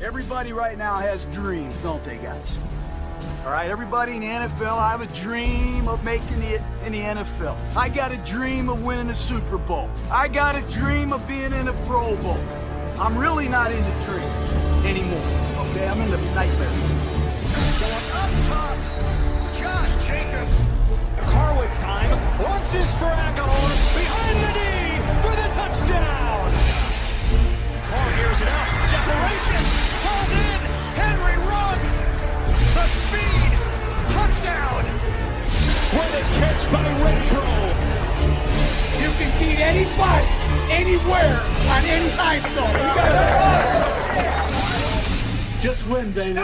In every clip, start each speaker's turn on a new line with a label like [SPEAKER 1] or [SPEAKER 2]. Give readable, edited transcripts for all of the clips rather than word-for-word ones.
[SPEAKER 1] Everybody right now has dreams, don't they, guys? All right, everybody in the NFL, I have a dream of making it in the NFL. I got a dream of winning a Super Bowl. I got a dream of being in a Pro Bowl. I'm really not into dreams anymore, okay? I'm into nightmares.
[SPEAKER 2] Going up top, Josh Jacobs. Harwood time, launches for Aguilar, behind the knee for the touchdown. Carr hears it out, separation, falls in, Henry runs, the speed, touchdown. What a catch by Renfro.
[SPEAKER 3] You can beat anybody, anywhere, on any time zone.
[SPEAKER 1] Just win, baby.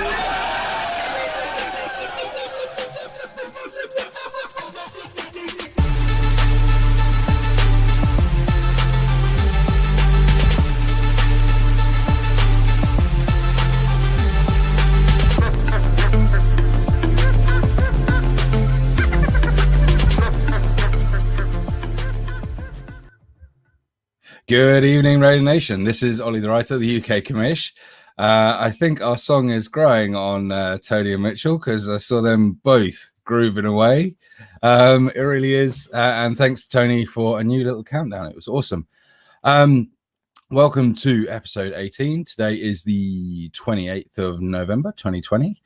[SPEAKER 4] Good evening, Radio Nation. This is Ollie the Writer, the UK commish. I think our song is growing on Tony and Mitchell because I saw them both grooving away. It really is. And thanks to Tony for a new little countdown. It was awesome. Welcome to episode 18. Today is the 28th of November, 2020.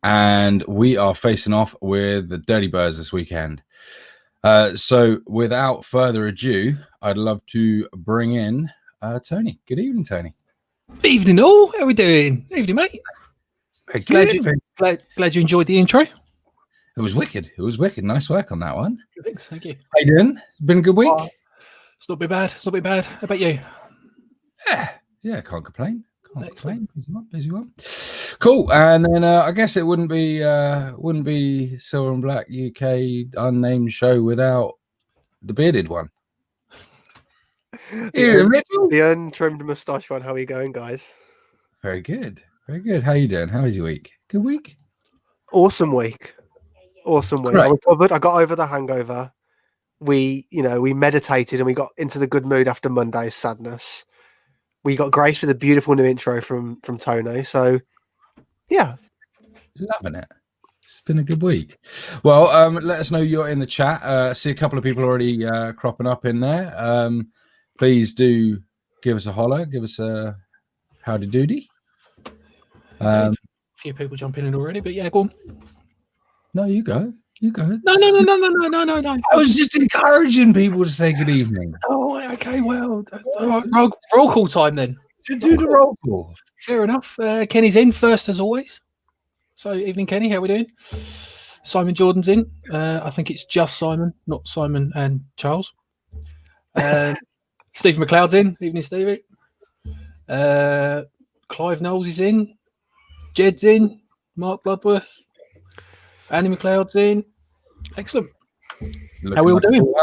[SPEAKER 4] And we are facing off with the Dirty Birds this weekend. So without further ado, I'd love to bring in Tony. Good evening, Tony.
[SPEAKER 5] Evening all. How are we doing? Evening, mate. Glad you enjoyed the intro.
[SPEAKER 4] It was wicked. It was wicked. Nice work on that one.
[SPEAKER 5] Thanks. Thank you.
[SPEAKER 4] How you doing? Been a good week?
[SPEAKER 5] It's not been bad. It's not been bad. How about you?
[SPEAKER 4] Yeah, can't complain. Complain. Busy one. Cool. And then I guess it wouldn't be Silver and Black UK Unnamed show without the bearded one.
[SPEAKER 6] The untrimmed moustache one. How are you going, guys?
[SPEAKER 4] Very good. Very good. How you doing? How was your week? Good week?
[SPEAKER 6] Awesome week. Right. I recovered. I got over the hangover. We meditated and we got into the good mood after Monday's sadness. We got graced with a beautiful new intro from Tony. So, yeah.
[SPEAKER 4] Loving it. It's been a good week. Well, let us know you're in the chat. I see a couple of people already cropping up in there. Please do give us a holler. Give us a howdy doody.
[SPEAKER 5] A few people jumping in already, but yeah, go on.
[SPEAKER 4] No, you go. You go.
[SPEAKER 5] No.
[SPEAKER 4] I was just encouraging people to say good evening.
[SPEAKER 5] Oh, okay. Well, roll call time then.
[SPEAKER 4] To do the roll call.
[SPEAKER 5] Fair enough. Kenny's in first as always. So, evening, Kenny. How we doing? Simon Jordan's in. I think it's just Simon, not Simon and Charles. Steve McLeod's in. Evening, Stevie. Clive Knowles is in. Jed's in. Mark Bloodworth. Andy McLeod's in. Excellent. How are we all doing?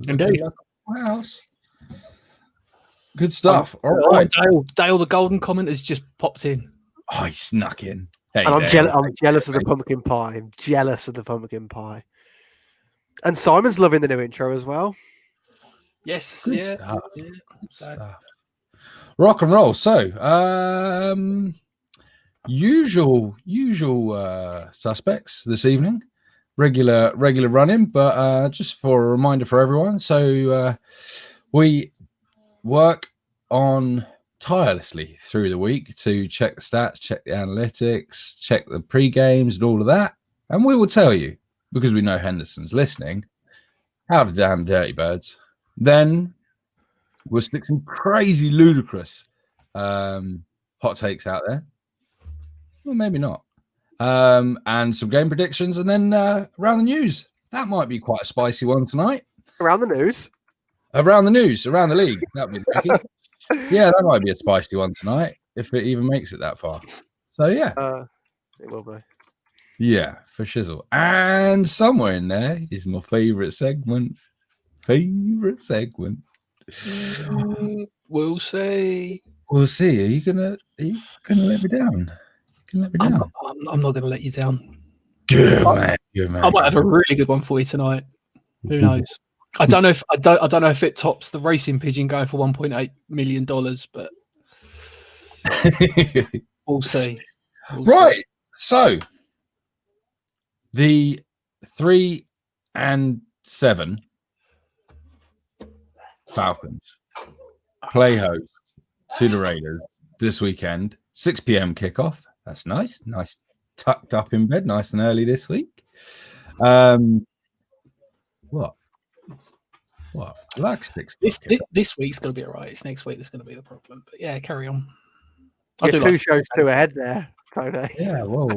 [SPEAKER 5] Indeed.
[SPEAKER 4] House. Good stuff. All right.
[SPEAKER 5] Dale, the golden comment has just popped in.
[SPEAKER 4] Oh, he snuck in. Hey,
[SPEAKER 6] and I'm jealous of the pumpkin pie. I'm jealous of the pumpkin pie. And Simon's loving the new intro as well.
[SPEAKER 5] Yes.
[SPEAKER 4] Good stuff. Good stuff. Rock and roll. So, usual suspects this evening. Regular running, but just for a reminder for everyone. So we work on tirelessly through the week to check the stats, check the analytics, check the pre-games and all of that. And we will tell you, because we know Henderson's listening, how to damn Dirty Birds. Then we'll stick some crazy, ludicrous hot takes out there. Well, maybe not. And some game predictions, and then around the news. That might be quite a spicy one tonight.
[SPEAKER 6] Around the news?
[SPEAKER 4] Around the news, around the league. That'd be tricky. Yeah, that might be a spicy one tonight, if it even makes it that far. So, yeah.
[SPEAKER 6] It will be.
[SPEAKER 4] Yeah, for shizzle. And somewhere in there is my favourite segment. We'll see. We'll see. Are you gonna let me down?
[SPEAKER 5] I'm not going to let you down.
[SPEAKER 4] Good man.
[SPEAKER 5] I might have a really good one for you tonight. Who knows? I don't know if it tops the racing pigeon going for $1.8 million, but We'll see.
[SPEAKER 4] Right. So the 3 and 7 Falcons play host to the Raiders this weekend. 6 p.m. kickoff. That's nice. Nice, tucked up in bed, nice and early this week. What? I like 6.
[SPEAKER 5] This week's going to be all right. It's next week that's going to be the problem. But yeah, carry on.
[SPEAKER 6] You're 2 shows too ahead there, Tony.
[SPEAKER 4] Yeah, whoa.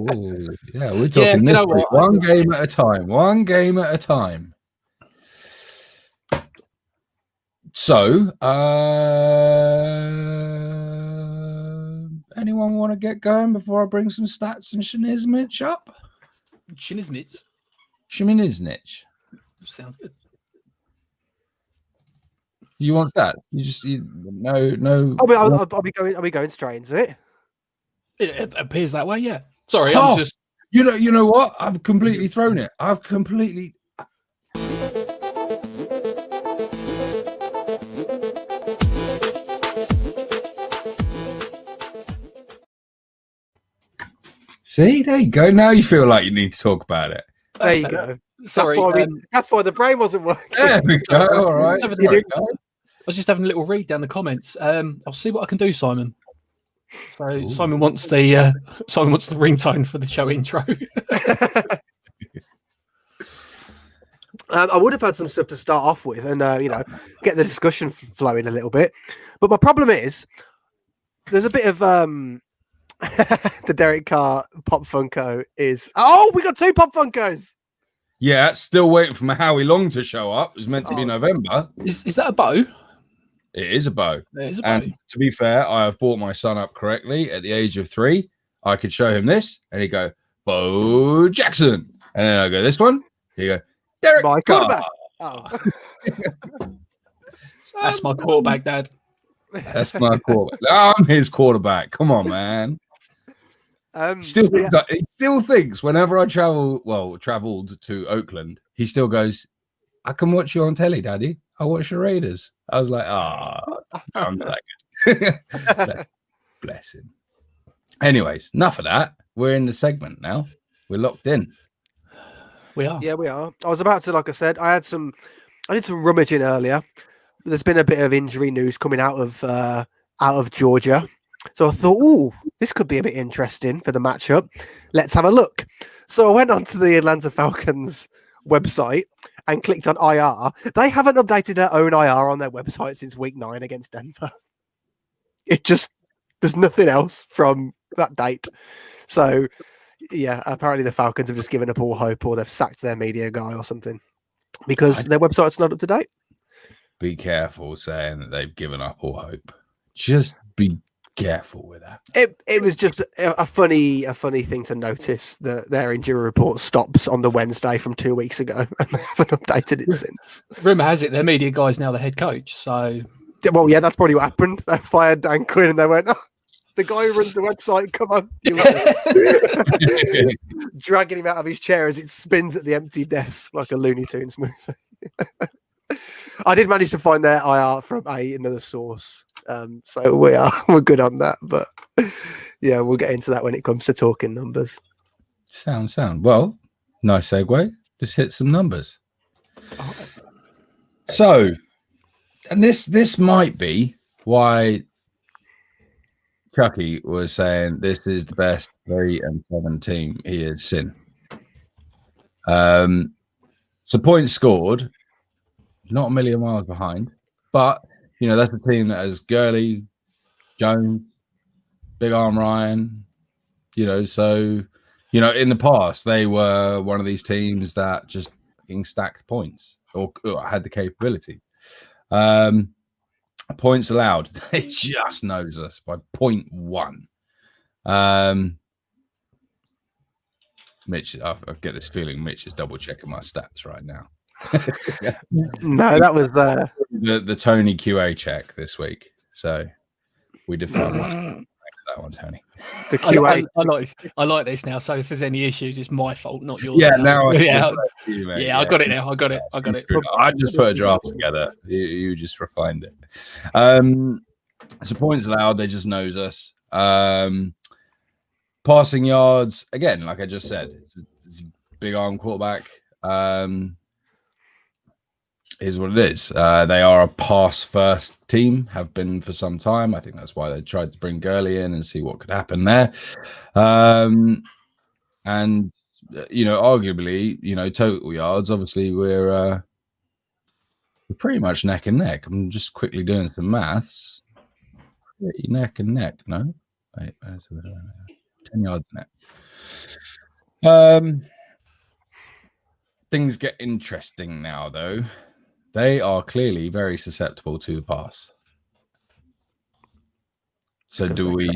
[SPEAKER 4] Yeah, we're talking this week. One game at a time. One game at a time. So, anyone want to get going before I bring some stats and Shinizmich up?
[SPEAKER 5] Shinizmich?
[SPEAKER 4] Shiniznich.
[SPEAKER 5] Sounds good.
[SPEAKER 4] You want that? No.
[SPEAKER 6] I'll be going straight into it.
[SPEAKER 5] It appears that way, yeah. Sorry,
[SPEAKER 4] Oh,
[SPEAKER 5] I'm just.
[SPEAKER 4] You know what? I've completely thrown it. See, there you go. Now you feel like you need to talk about it.
[SPEAKER 6] There you go.
[SPEAKER 5] Sorry,
[SPEAKER 6] that's why the brain wasn't working.
[SPEAKER 4] There we go. All right.
[SPEAKER 5] I was just having a little read down the comments. I'll see what I can do, Simon. So
[SPEAKER 4] Ooh.
[SPEAKER 5] Simon wants the ringtone for the show intro.
[SPEAKER 6] I would have had some stuff to start off with, and get the discussion flowing a little bit. But my problem is, there's a bit of the Derek Carr Pop Funko is. Oh, we got 2 Pop Funkos.
[SPEAKER 4] Yeah, still waiting for my Howie Long to show up. It was meant to be November.
[SPEAKER 5] Is that a bow?
[SPEAKER 4] It is a bow.
[SPEAKER 5] It is a bow.
[SPEAKER 4] And to be fair, I have brought my son up correctly. At the age of 3, I could show him this, and he'd go, Bo Jackson. And then I go, this one. He'd go, Derek
[SPEAKER 6] My
[SPEAKER 4] Carr.
[SPEAKER 6] quarterback. Oh.
[SPEAKER 5] That's my quarterback, Dad.
[SPEAKER 4] That's my quarterback. I'm his quarterback. Come on, man. He still thinks whenever I traveled to Oakland, he still goes, I can watch you on telly, Daddy. I watch the Raiders. I was like, I'm that good. Bless him. Anyways, enough of that. We're in the segment now. We're locked in.
[SPEAKER 5] We are.
[SPEAKER 6] Yeah, we are. I was about to, like I said, I did some rummaging earlier. There's been a bit of injury news coming out of Georgia. So I thought, this could be a bit interesting for the matchup. Let's have a look. So I went onto the Atlanta Falcons website and clicked on IR. They haven't updated their own IR on their website since week 9 against Denver. There's nothing else from that date. So, yeah, apparently the Falcons have just given up all hope, or they've sacked their media guy or something because their website's not up to date.
[SPEAKER 4] Be careful saying that they've given up all hope. Just be careful with that.
[SPEAKER 6] It was just a funny thing to notice that their injury report stops on the Wednesday from 2 weeks ago, and they haven't updated it since.
[SPEAKER 5] Rumor has it their media guy's now the head coach. So,
[SPEAKER 6] well, yeah, that's probably what happened. They fired Dan Quinn, and they went, the guy who runs the website, come on, dragging him out of his chair as it spins at the empty desk like a Looney Tunes movie. I did manage to find their IR from another source, so we're good on that. But yeah, we'll get into that when it comes to talking numbers.
[SPEAKER 4] Sound. Well, nice segue. Just hit some numbers. So, and this might be why Chucky was saying this is the best 3 and 7 team he has seen. So points scored. Not a million miles behind, but that's a team that has Gurley, Jones, Big Arm Ryan. So in the past they were one of these teams that just stacked points or had the capability. Points allowed, they just nose us by 0.1. Mitch, I get this feeling Mitch is double checking my stats right now.
[SPEAKER 6] No, that was
[SPEAKER 4] the Tony QA check this week. So we did fun. Thanks for that one, Tony.
[SPEAKER 6] The QA.
[SPEAKER 5] I like this now. So if there's any issues, it's my fault, not yours.
[SPEAKER 4] Yeah, now
[SPEAKER 5] I got it now. I got it.
[SPEAKER 4] I just put a draft together. You just refined it. So points allowed, they just nose us. Passing yards, again, like I just said, it's a big arm quarterback. Is what it is. They are a pass first team, have been for some time. I think that's why they tried to bring Gurley in and see what could happen there. And arguably, total yards, obviously we're pretty much neck and neck. I'm just quickly doing some maths. Pretty neck and neck, no? Wait, 10 yards net. Things get interesting now, though. They are clearly very susceptible to the pass. So do we,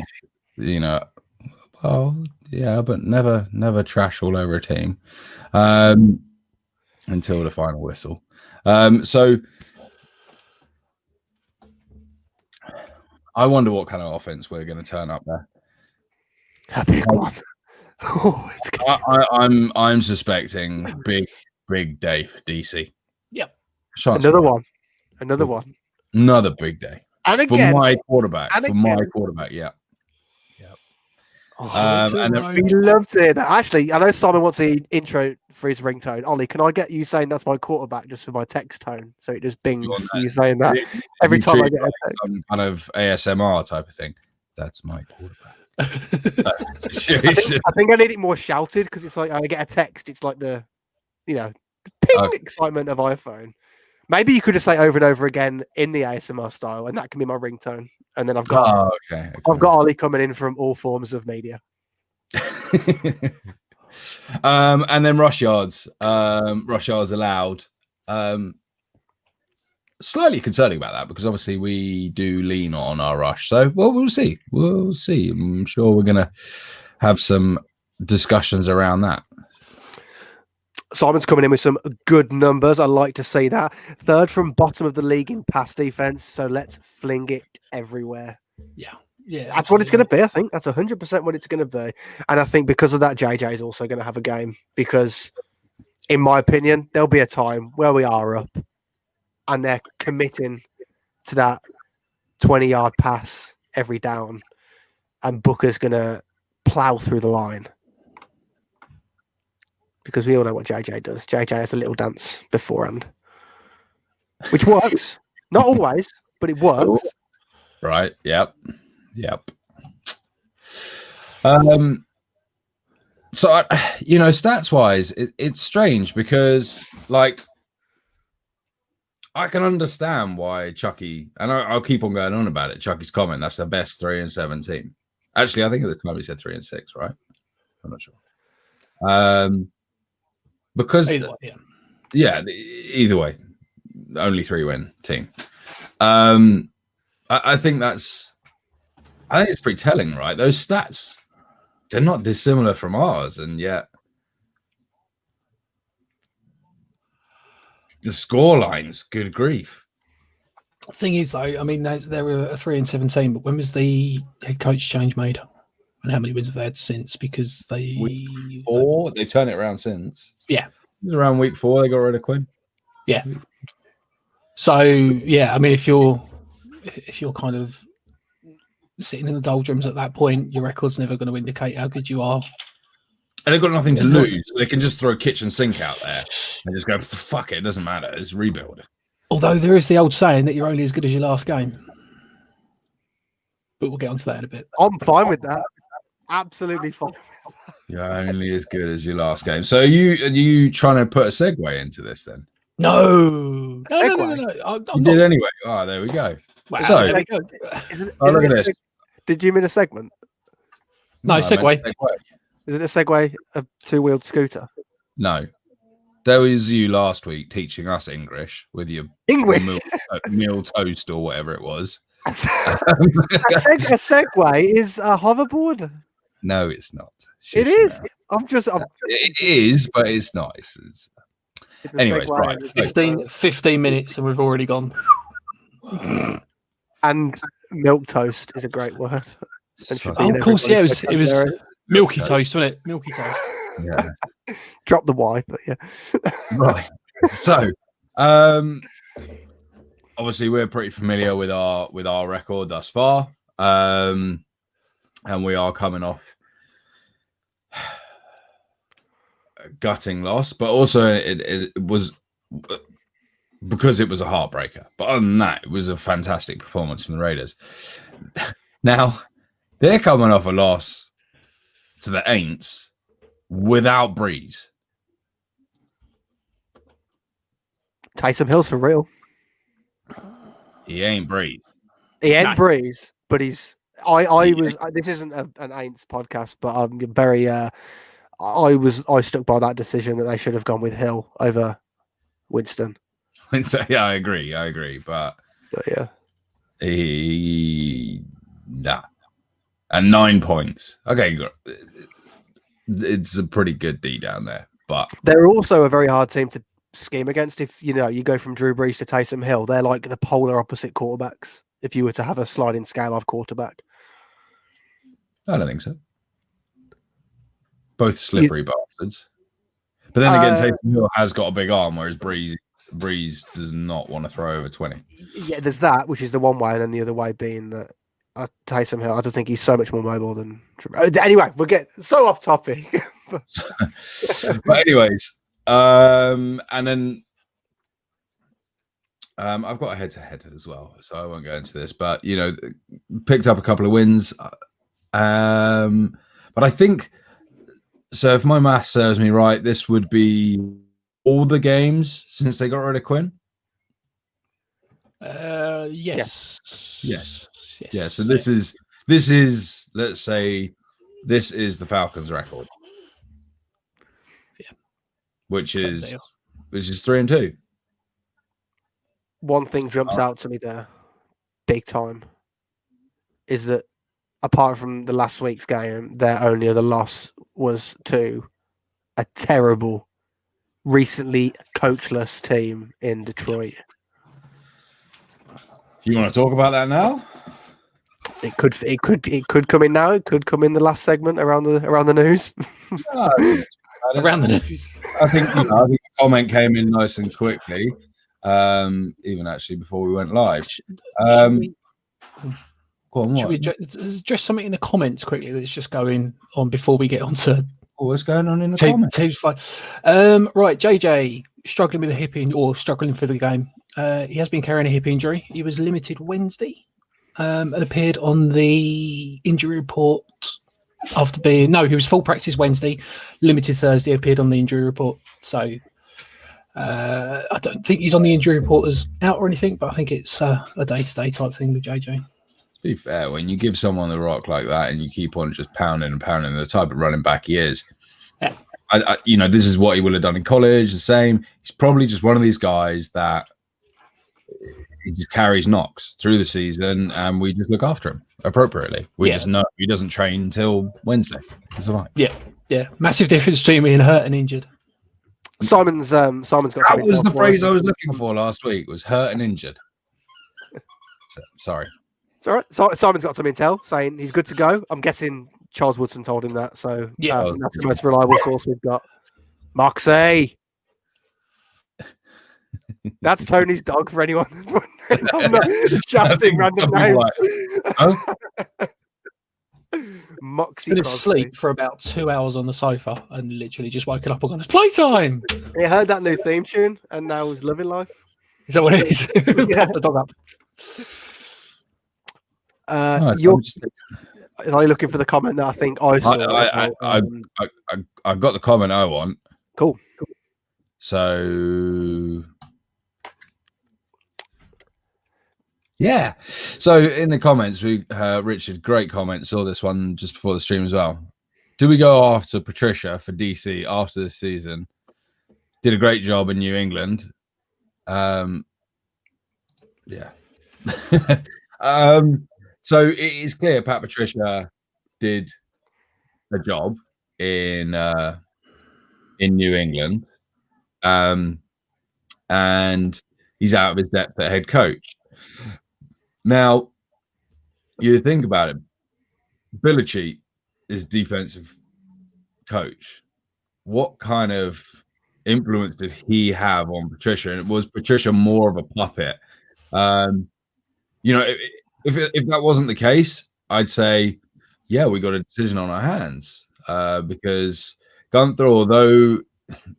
[SPEAKER 4] well, yeah, but never trash all over a team until the final whistle. So I wonder what kind of offense we're going to turn up there.
[SPEAKER 6] A big one. Oh, it's good.
[SPEAKER 4] I'm suspecting big day for DC.
[SPEAKER 5] Yep.
[SPEAKER 6] Another one.
[SPEAKER 4] Another big day.
[SPEAKER 6] And again,
[SPEAKER 4] for my quarterback. Yeah.
[SPEAKER 6] We love to hear that. Actually, I know Simon wants the intro for his ringtone. Ollie, can I get you saying that's my quarterback just for my text tone? So it just bings you saying that every time I get a text.
[SPEAKER 4] Some kind of ASMR type of thing. That's my quarterback.
[SPEAKER 6] I think I need it more shouted because it's like I get a text. It's like the ping excitement of iPhone. Maybe you could just say over and over again in the ASMR style, and that can be my ringtone. And then I've got I've got Ollie coming in from all forms of media.
[SPEAKER 4] And then rush yards allowed. Slightly concerning about that because obviously we do lean on our rush. So we'll see. I'm sure we're gonna have some discussions around that.
[SPEAKER 6] Simon's coming in with some good numbers. I like to see that. Third from bottom of the league in pass defense. So let's fling it everywhere.
[SPEAKER 5] Yeah.
[SPEAKER 6] That's what it's going to be. I think that's 100% what it's going to be. And I think because of that, JJ is also going to have a game because, in my opinion, there'll be a time where we are up and they're committing to that 20-yard pass every down, and Booker's going to plow through the line. Because we all know what JJ does. JJ has a little dance beforehand, which works. Not always, but it works.
[SPEAKER 4] Right. Yep. So, stats wise, it's strange because, like, I can understand why Chucky, and I'll keep on going on about it. Chucky's comment, that's the best 3-7 team. Actually, I think at the time he said 3-6, right? I'm not sure. Because either way, only 3-win team. I think it's pretty telling, right? Those stats, they're not dissimilar from ours, and yet the score lines, good grief.
[SPEAKER 5] Thing is, though, I mean, they were a 3-7 team, but when was the head coach change made? And how many wins have they had since? Because
[SPEAKER 4] week 4, they turned it around since.
[SPEAKER 5] Yeah.
[SPEAKER 4] It was around week 4 they got rid of Quinn.
[SPEAKER 5] Yeah. So yeah, I mean, if you're kind of sitting in the doldrums at that point, your record's never going to indicate how good you are.
[SPEAKER 4] And they've got nothing to lose. They can just throw a kitchen sink out there and just go, fuck it, it doesn't matter. It's rebuild.
[SPEAKER 5] Although there is the old saying that you're only as good as your last game. But we'll get onto that in a bit.
[SPEAKER 6] I'm fine with that. Absolutely fine.
[SPEAKER 4] You're only as good as your last game. So are you trying to put a segue into this then?
[SPEAKER 5] No.
[SPEAKER 6] You
[SPEAKER 4] did anyway. Oh, there we go.
[SPEAKER 5] Wow,
[SPEAKER 4] so,
[SPEAKER 5] there we go.
[SPEAKER 4] Look at this.
[SPEAKER 6] Did you mean a segment?
[SPEAKER 5] No, segue.
[SPEAKER 6] Is it a segue, a two-wheeled scooter?
[SPEAKER 4] No. There was you last week teaching us English with your meal toast or whatever it was.
[SPEAKER 6] A segue is a hoverboard.
[SPEAKER 4] No, it's not.
[SPEAKER 6] It is.
[SPEAKER 4] It is, but it's not. Anyways, right.
[SPEAKER 5] 15 minutes and we've already gone.
[SPEAKER 6] And milk toast is a great word.
[SPEAKER 5] Of course, yeah. It was milky toast, wasn't it? Milky toast.
[SPEAKER 4] Yeah.
[SPEAKER 6] Drop the Y, but yeah.
[SPEAKER 4] Right. So, obviously we're pretty familiar with our record thus far, and we are coming off a gutting loss, but also it was because it was a heartbreaker. But other than that, it was a fantastic performance from the Raiders. Now they're coming off a loss to the Aints without Breeze.
[SPEAKER 6] Taysom Hill's for real.
[SPEAKER 4] He ain't Breeze.
[SPEAKER 6] He ain't Breeze, but he's. I was. This isn't an Aints podcast, but I'm very. I stuck by that decision that they should have gone with Hill over Winston.
[SPEAKER 4] Yeah, I agree, but
[SPEAKER 6] yeah,
[SPEAKER 4] and 9 points. Okay, it's a pretty good D down there, but
[SPEAKER 6] they're also a very hard team to scheme against. If you go from Drew Brees to Taysom Hill, they're like the polar opposite quarterbacks. If you were to have a sliding scale of quarterback,
[SPEAKER 4] I don't think so. Both slippery bastards. But then again, Taysom Hill has got a big arm, whereas Breeze does not want to throw over 20.
[SPEAKER 6] Yeah, there's that, which is the one way, and then the other way being that Taysom Hill, I just think he's so much more mobile than. Anyway, we'll get so off topic.
[SPEAKER 4] But anyways, and then I've got a head-to-head as well, so I won't go into this. But picked up a couple of wins, but I think so. If my math serves me right, this would be all the games since they got rid of Quinn.
[SPEAKER 5] Yes.
[SPEAKER 4] Yeah. So this is let's say this is the Falcons' record.
[SPEAKER 5] Yeah.
[SPEAKER 4] Which is 3-2.
[SPEAKER 6] One thing jumps out to me there, big time, is that apart from the last week's game, their only other loss was to a terrible, recently coachless team in Detroit.
[SPEAKER 4] You want to talk about that now?
[SPEAKER 6] It could come in now. It could come in the last segment around the news.
[SPEAKER 5] Around the news.
[SPEAKER 4] I think the comment came in nice and quickly, even actually before we went live.
[SPEAKER 5] Should we address something in the comments quickly that's just going on before we get on to
[SPEAKER 4] what's going on in the comments?
[SPEAKER 5] Right, JJ struggling with a hip injury or struggling for the game. He has been carrying a hip injury. He was limited Wednesday and appeared on the injury report after being... No, he was full practice Wednesday, limited Thursday, appeared on the injury report. So I don't think he's on the injury report as out or anything, but I think it's a day-to-day type thing with JJ.
[SPEAKER 4] To be fair, when you give someone the rock like that and you keep on just pounding and pounding the type of running back he is, yeah. This is what he would have done in college, the same. He's probably just one of these guys that he just carries knocks through the season and we just look after him appropriately. We just know he doesn't train until Wednesday. It's all right.
[SPEAKER 5] Yeah. Massive difference between being hurt and injured.
[SPEAKER 6] Simon's got
[SPEAKER 4] that was the phrase I was looking for last week, was hurt and injured. Sorry.
[SPEAKER 6] It's all right. Simon's got some intel saying he's good to go. I'm guessing Charles Woodson told him that. So that's the most reliable source we've got. Moxie. That's Tony's dog for anyone that's wondering. I'm not shouting random names. Moxie.
[SPEAKER 5] Been asleep for about 2 hours on the sofa and literally just woken up and gone, it's playtime.
[SPEAKER 6] He heard that new theme tune and now he's living life.
[SPEAKER 5] Is that what it is?
[SPEAKER 6] Yeah.
[SPEAKER 5] The dog up.
[SPEAKER 6] Are you looking for the comment that I think I saw?
[SPEAKER 4] I've got the comment I want.
[SPEAKER 6] Cool.
[SPEAKER 4] So yeah. So in the comments, we Richard, great comment. Saw this one just before the stream as well. Do we go after Patricia for DC after this season? Did a great job in New England. Yeah. So it is clear Pat Patricia did a job in New England, and he's out of his depth at head coach. Now, you think about it, Belichick is defensive coach. What kind of influence did he have on Patricia? And was Patricia more of a puppet You know, if that wasn't the case, I'd say, yeah, we got a decision on our hands because Gunther, although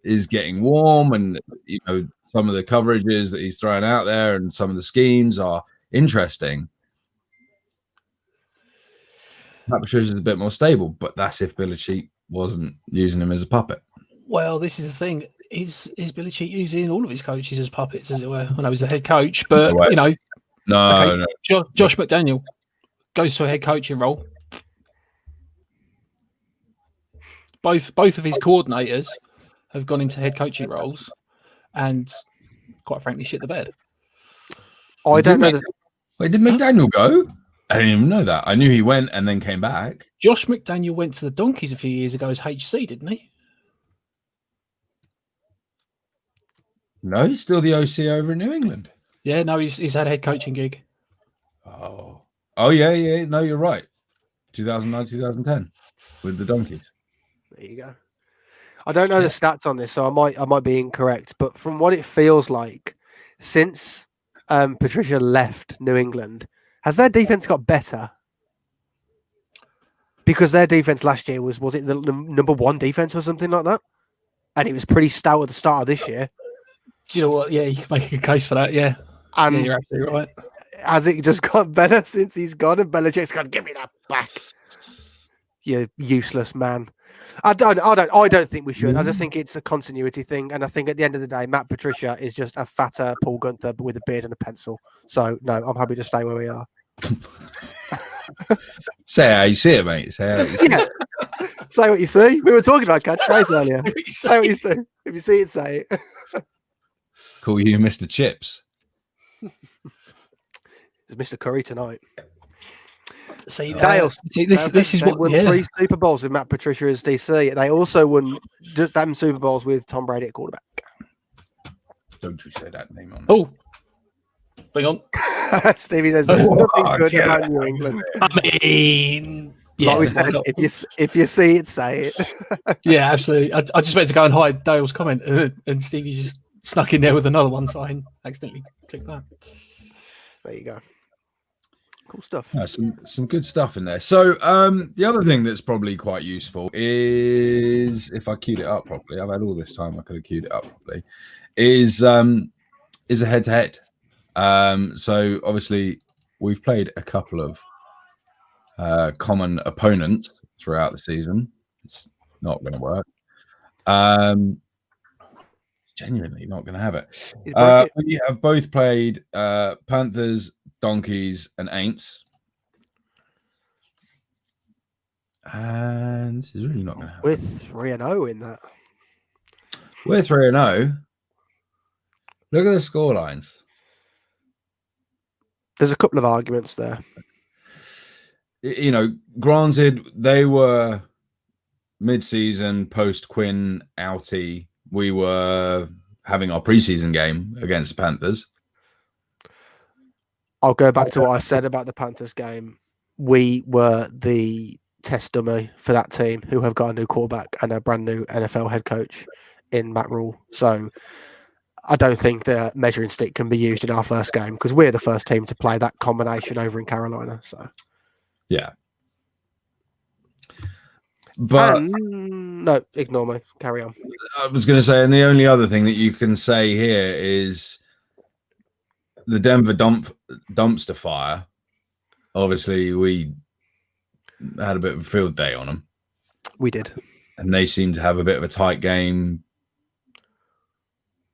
[SPEAKER 4] is getting warm, and you know some of the coverages that he's throwing out there and some of the schemes are interesting. Matt Patricia's a bit more stable, but that's if Belichick wasn't using him as a puppet.
[SPEAKER 5] Well, this is the thing. Is Belichick using all of his coaches as puppets, as it were? I know he's the head coach, but you know,
[SPEAKER 4] no.
[SPEAKER 5] Josh McDaniel goes to a head coaching role. Both of his coordinators have gone into head coaching roles, and quite frankly, shit the bed.
[SPEAKER 6] I don't know.
[SPEAKER 4] Wait, did McDaniel go? I didn't even know that. I knew he went and then came back.
[SPEAKER 5] Josh McDaniel went to the Donkeys a few years ago as HC, didn't he?
[SPEAKER 4] No, he's still the OC over in New England.
[SPEAKER 5] Yeah, no, he's had a head coaching gig.
[SPEAKER 4] Oh, yeah. No, you're right. 2009, 2010 with the Donkeys.
[SPEAKER 6] There you go. I don't know the stats on this, so I might be incorrect. But from what it feels like, since Patricia left New England, has their defense got better? Because their defense last year was it the number one defense or something like that? And it was pretty stout at the start of this year.
[SPEAKER 5] Do you know what? Yeah, you can make a good case for that. Yeah,
[SPEAKER 6] and
[SPEAKER 5] you're absolutely right.
[SPEAKER 6] Has it just got better since he's gone? And Belichick's gone, give me that back, you useless man. I don't think we should. I just think it's a continuity thing, and I think at the end of the day, Matt Patricia is just a fatter Paul Gunther, but with a beard and a pencil. So no, I'm happy to stay where we are.
[SPEAKER 4] Say how you see it, mate. Say how you see it.
[SPEAKER 6] Say what you see. We were talking about catchphrase earlier. Say what you see. If you see it, say it.
[SPEAKER 4] Call you Mr. Chips.
[SPEAKER 6] It's Mr. Curry tonight.
[SPEAKER 5] See,
[SPEAKER 6] this
[SPEAKER 5] is what
[SPEAKER 6] won 3 Super Bowls with Matt Patricia as DC. They also won them Super Bowls with Tom Brady at quarterback.
[SPEAKER 4] Don't you say that name on.
[SPEAKER 5] Oh, bring on.
[SPEAKER 6] Stevie says nothing good about New England.
[SPEAKER 5] I mean, yeah,
[SPEAKER 6] like we said, if you see it, say it.
[SPEAKER 5] Yeah, absolutely. I just went to go and hide Dale's comment, and Stevie just snuck in there with another one, so I accidentally clicked that.
[SPEAKER 6] There you go. Cool stuff.
[SPEAKER 4] Yeah, some good stuff in there. So the other thing that's probably quite useful is, if I queued it up properly, I've had all this time, I could have queued it up properly, is a head-to-head. So obviously we've played a couple of common opponents throughout the season. It's not going to work. Genuinely not going to have it. We have both played Panthers, Donkeys, and Aints. And this is really not going to happen.
[SPEAKER 6] We're 3-0 in that.
[SPEAKER 4] We're 3-0. Look at the score lines.
[SPEAKER 6] There's a couple of arguments there.
[SPEAKER 4] You know, granted, they were mid-season, post-Quinn outie. We were having our preseason game against the Panthers.
[SPEAKER 6] I'll go back to what I said about the Panthers game. We were the test dummy for that team, who have got a new quarterback and a brand new NFL head coach in Matt Rule. So I don't think the measuring stick can be used in our first game, because we're the first team to play that combination over in Carolina. So
[SPEAKER 4] yeah. But
[SPEAKER 6] no, ignore me. Carry on.
[SPEAKER 4] I was going to say, and the only other thing that you can say here is the Denver dumpster fire. Obviously, we had a bit of a field day on them.
[SPEAKER 6] We did.
[SPEAKER 4] And they seem to have a bit of a tight game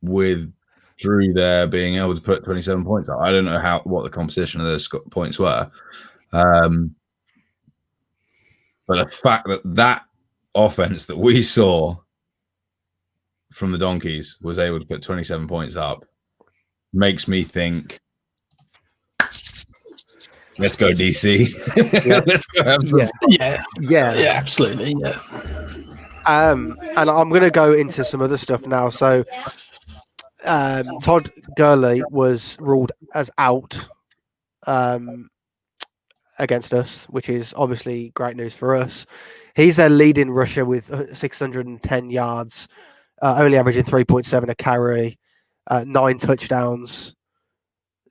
[SPEAKER 4] with Drew there being able to put 27 points up. I don't know what the composition of those points were. But the fact that offense that we saw from the Donkeys was able to put 27 points up makes me think, let's go DC.
[SPEAKER 6] Yeah.
[SPEAKER 4] Let's go have some
[SPEAKER 5] Yeah, absolutely. Yeah.
[SPEAKER 6] And I'm going to go into some other stuff now. So Todd Gurley was ruled as out against us, which is obviously great news for us. He's their leading rusher with 610 yards, only averaging 3.7 a carry, 9 touchdowns.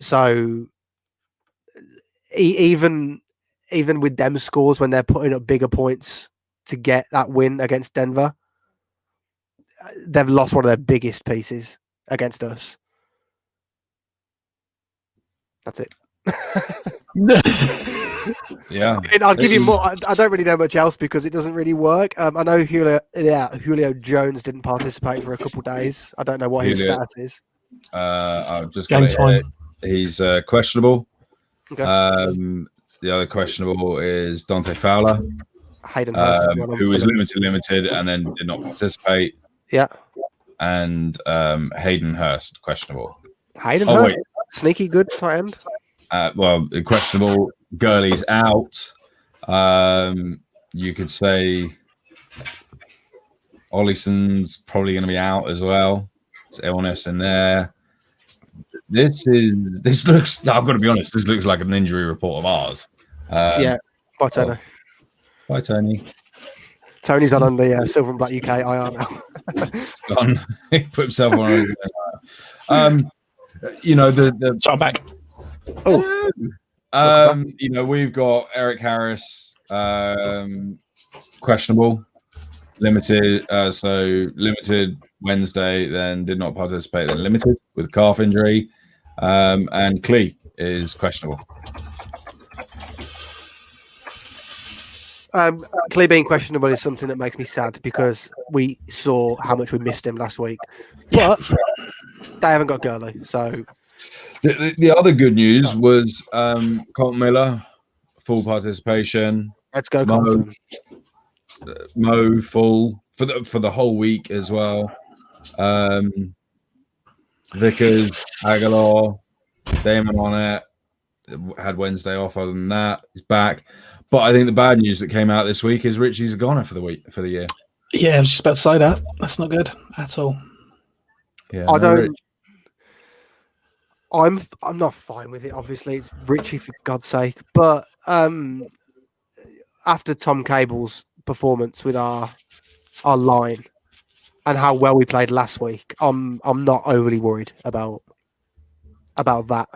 [SPEAKER 6] So even with them scores, when they're putting up bigger points to get that win against Denver, they've lost one of their biggest pieces against us. That's it.
[SPEAKER 4] Yeah,
[SPEAKER 6] I'll give you more. I don't really know much else because it doesn't really work. I know Julio Jones didn't participate for a couple of days. I don't know what his status is.
[SPEAKER 4] I've just
[SPEAKER 5] Game
[SPEAKER 4] got it here.
[SPEAKER 5] time.
[SPEAKER 4] He's questionable.
[SPEAKER 6] Okay.
[SPEAKER 4] The other questionable is Dante Fowler,
[SPEAKER 6] Hayden Hurst,
[SPEAKER 4] who was limited, and then did not participate.
[SPEAKER 6] Yeah.
[SPEAKER 4] And Hayden Hurst, questionable.
[SPEAKER 6] Hayden Hurst, sneaky good tight end.
[SPEAKER 4] Well, questionable. Gurley's out. You could say Ollison's probably going to be out as well. There's illness in there. This looks. I've got to be honest. This looks like an injury report of ours.
[SPEAKER 6] Yeah. Bye, Tony.
[SPEAKER 4] Bye, Tony.
[SPEAKER 6] Tony's on the Silver and Black UK IR now.
[SPEAKER 4] Gone. He put himself on. The.
[SPEAKER 5] So I'm back.
[SPEAKER 4] We've got Eric Harris, questionable, limited. So limited Wednesday, then did not participate. Then limited with calf injury, and Klee is questionable.
[SPEAKER 6] Klee being questionable is something that makes me sad because we saw how much we missed him last week, but they haven't got Gurley, so.
[SPEAKER 4] The other good news was Colton Miller, full participation.
[SPEAKER 6] Let's go, Colton.
[SPEAKER 4] Mo full for the whole week as well. Vickers, Aguilar, Damon on it. Had Wednesday off. Other than that, he's back. But I think the bad news that came out this week is Richie's a goner for the year.
[SPEAKER 5] Yeah, I was just about to say that. That's not good at all.
[SPEAKER 4] Yeah,
[SPEAKER 6] I don't. I'm not fine with it. Obviously, it's Richie for God's sake. But after Tom Cable's performance with our line and how well we played last week, I'm not overly worried about that.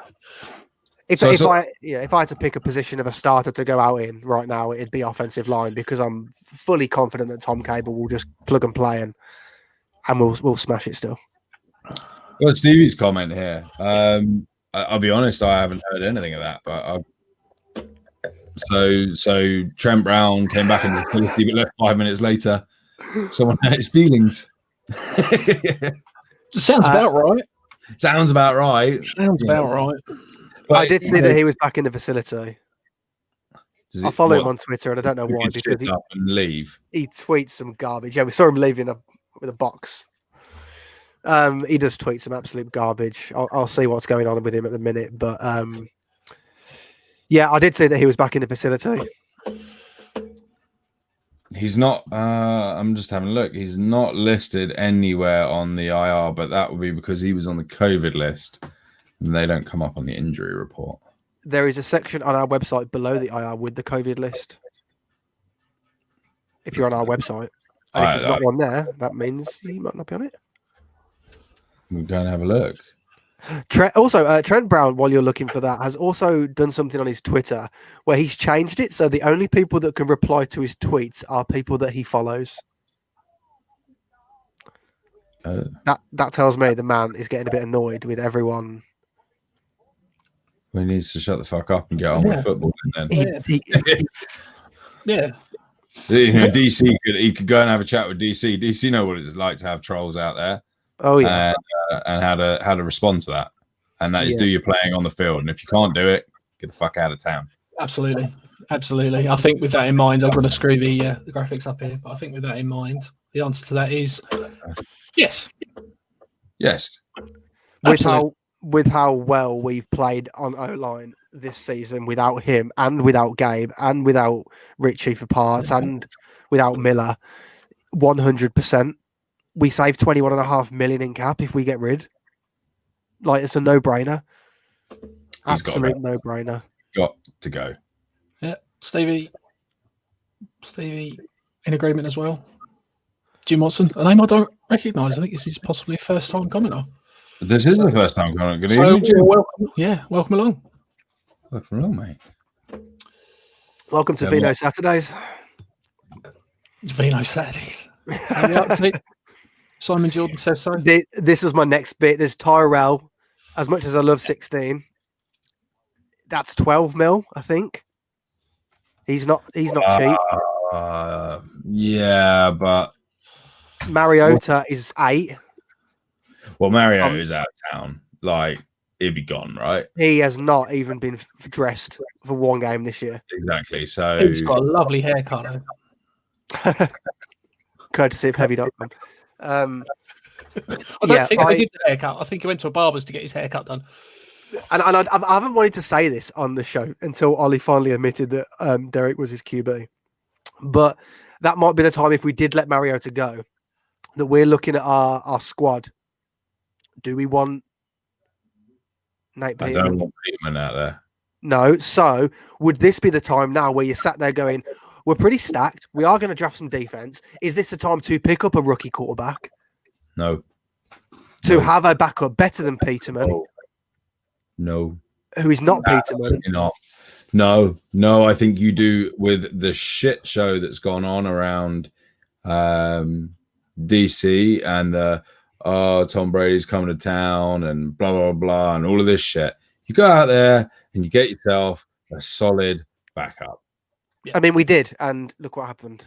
[SPEAKER 6] If I had to pick a position of a starter to go out in right now, it'd be offensive line because I'm fully confident that Tom Cable will just plug and play and we'll smash it still.
[SPEAKER 4] Well, Stevie's comment here. I'll be honest, I haven't heard anything of that. But so Trent Brown came back in the facility, but left 5 minutes later. Someone hurt his feelings.
[SPEAKER 5] Sounds about right.
[SPEAKER 4] Sounds about right.
[SPEAKER 5] Sounds about right.
[SPEAKER 6] But I did see that he was back in the facility. I follow him on Twitter, and I don't know why because
[SPEAKER 4] he up and leave.
[SPEAKER 6] He tweets some garbage. Yeah, we saw him leaving with a box. He does tweet some absolute garbage. I'll see what's going on with him at the minute, but yeah, I did see that he was back in the facility.
[SPEAKER 4] He's not. I'm just having a look. He's not listed anywhere on the IR, but that would be because he was on the COVID list, and they don't come up on the injury report.
[SPEAKER 6] There is a section on our website below the IR with the COVID list. If you're on our website, and if there's not one there, that means he might not be on it.
[SPEAKER 4] We'll go and have a look.
[SPEAKER 6] Trent Brown, while you're looking for that, has also done something on his Twitter where he's changed it so the only people that can reply to his tweets are people that he follows. That tells me the man is getting a bit annoyed with everyone.
[SPEAKER 4] He needs to shut the fuck up and get on with football. Then.
[SPEAKER 5] Yeah.
[SPEAKER 4] You know, DC could go and have a chat with DC. DC know what it's like to have trolls out there.
[SPEAKER 6] Oh yeah,
[SPEAKER 4] and how to respond to that, and that is do your playing on the field. And if you can't do it, get the fuck out of town.
[SPEAKER 5] Absolutely. I think with that in mind, I'm going to screw the graphics up here. But I think with that in mind, the answer to that is yes.
[SPEAKER 4] Yes.
[SPEAKER 6] With how well we've played on O-line this season without him and without Gabe and without Richie for parts and without Miller, 100%. We save 21.5 million in cap if we get rid. Like, it's a no-brainer. Absolute no-brainer.
[SPEAKER 4] Got to go.
[SPEAKER 5] Yeah, Stevie, in agreement as well. Jim Watson, a name I don't recognise. I think this is possibly a first-time commenter.
[SPEAKER 4] This is the first time going. Good
[SPEAKER 5] So,
[SPEAKER 4] evening, Jim.
[SPEAKER 5] welcome along.
[SPEAKER 4] Welcome along, mate.
[SPEAKER 6] Welcome to
[SPEAKER 4] Yeah,
[SPEAKER 6] Vino
[SPEAKER 4] what?
[SPEAKER 6] Saturdays.
[SPEAKER 5] Vino Saturdays. Are you up to it? Simon Jordan says so.
[SPEAKER 6] This was my next bit. There's Tyrell. As much as I love 16, that's 12 mil, I think. He's not cheap.
[SPEAKER 4] Yeah, but
[SPEAKER 6] Mariota is 8.
[SPEAKER 4] well, Mario is out of town. Like, he'd be gone, right?
[SPEAKER 6] He has not even been dressed for one game this year.
[SPEAKER 4] Exactly. So
[SPEAKER 5] He's got a lovely haircut, though.
[SPEAKER 6] Courtesy of Heavy.com.
[SPEAKER 5] I don't think they did the haircut. I think he went to a barber's to get his haircut done.
[SPEAKER 6] And I haven't wanted to say this on the show until Ollie finally admitted that Derek was his QB. But that might be the time, if we did let Mariota go, that we're looking at our squad. Do we want Nate
[SPEAKER 4] I
[SPEAKER 6] Peterman?
[SPEAKER 4] don't want Peterman out there.
[SPEAKER 6] No. So would this be the time now where you're sat there going, we're pretty stacked. We are going to draft some defense. Is this the time to pick up a rookie quarterback?
[SPEAKER 4] No.
[SPEAKER 6] To have a backup better than Peterman,
[SPEAKER 4] No.
[SPEAKER 6] who is not Peterman?
[SPEAKER 4] Absolutely not. No. I think you do with the shit show that's gone on around DC and the Tom Brady's coming to town and blah blah blah and all of this shit. You go out there and you get yourself a solid backup.
[SPEAKER 6] I mean, we did, and look what happened.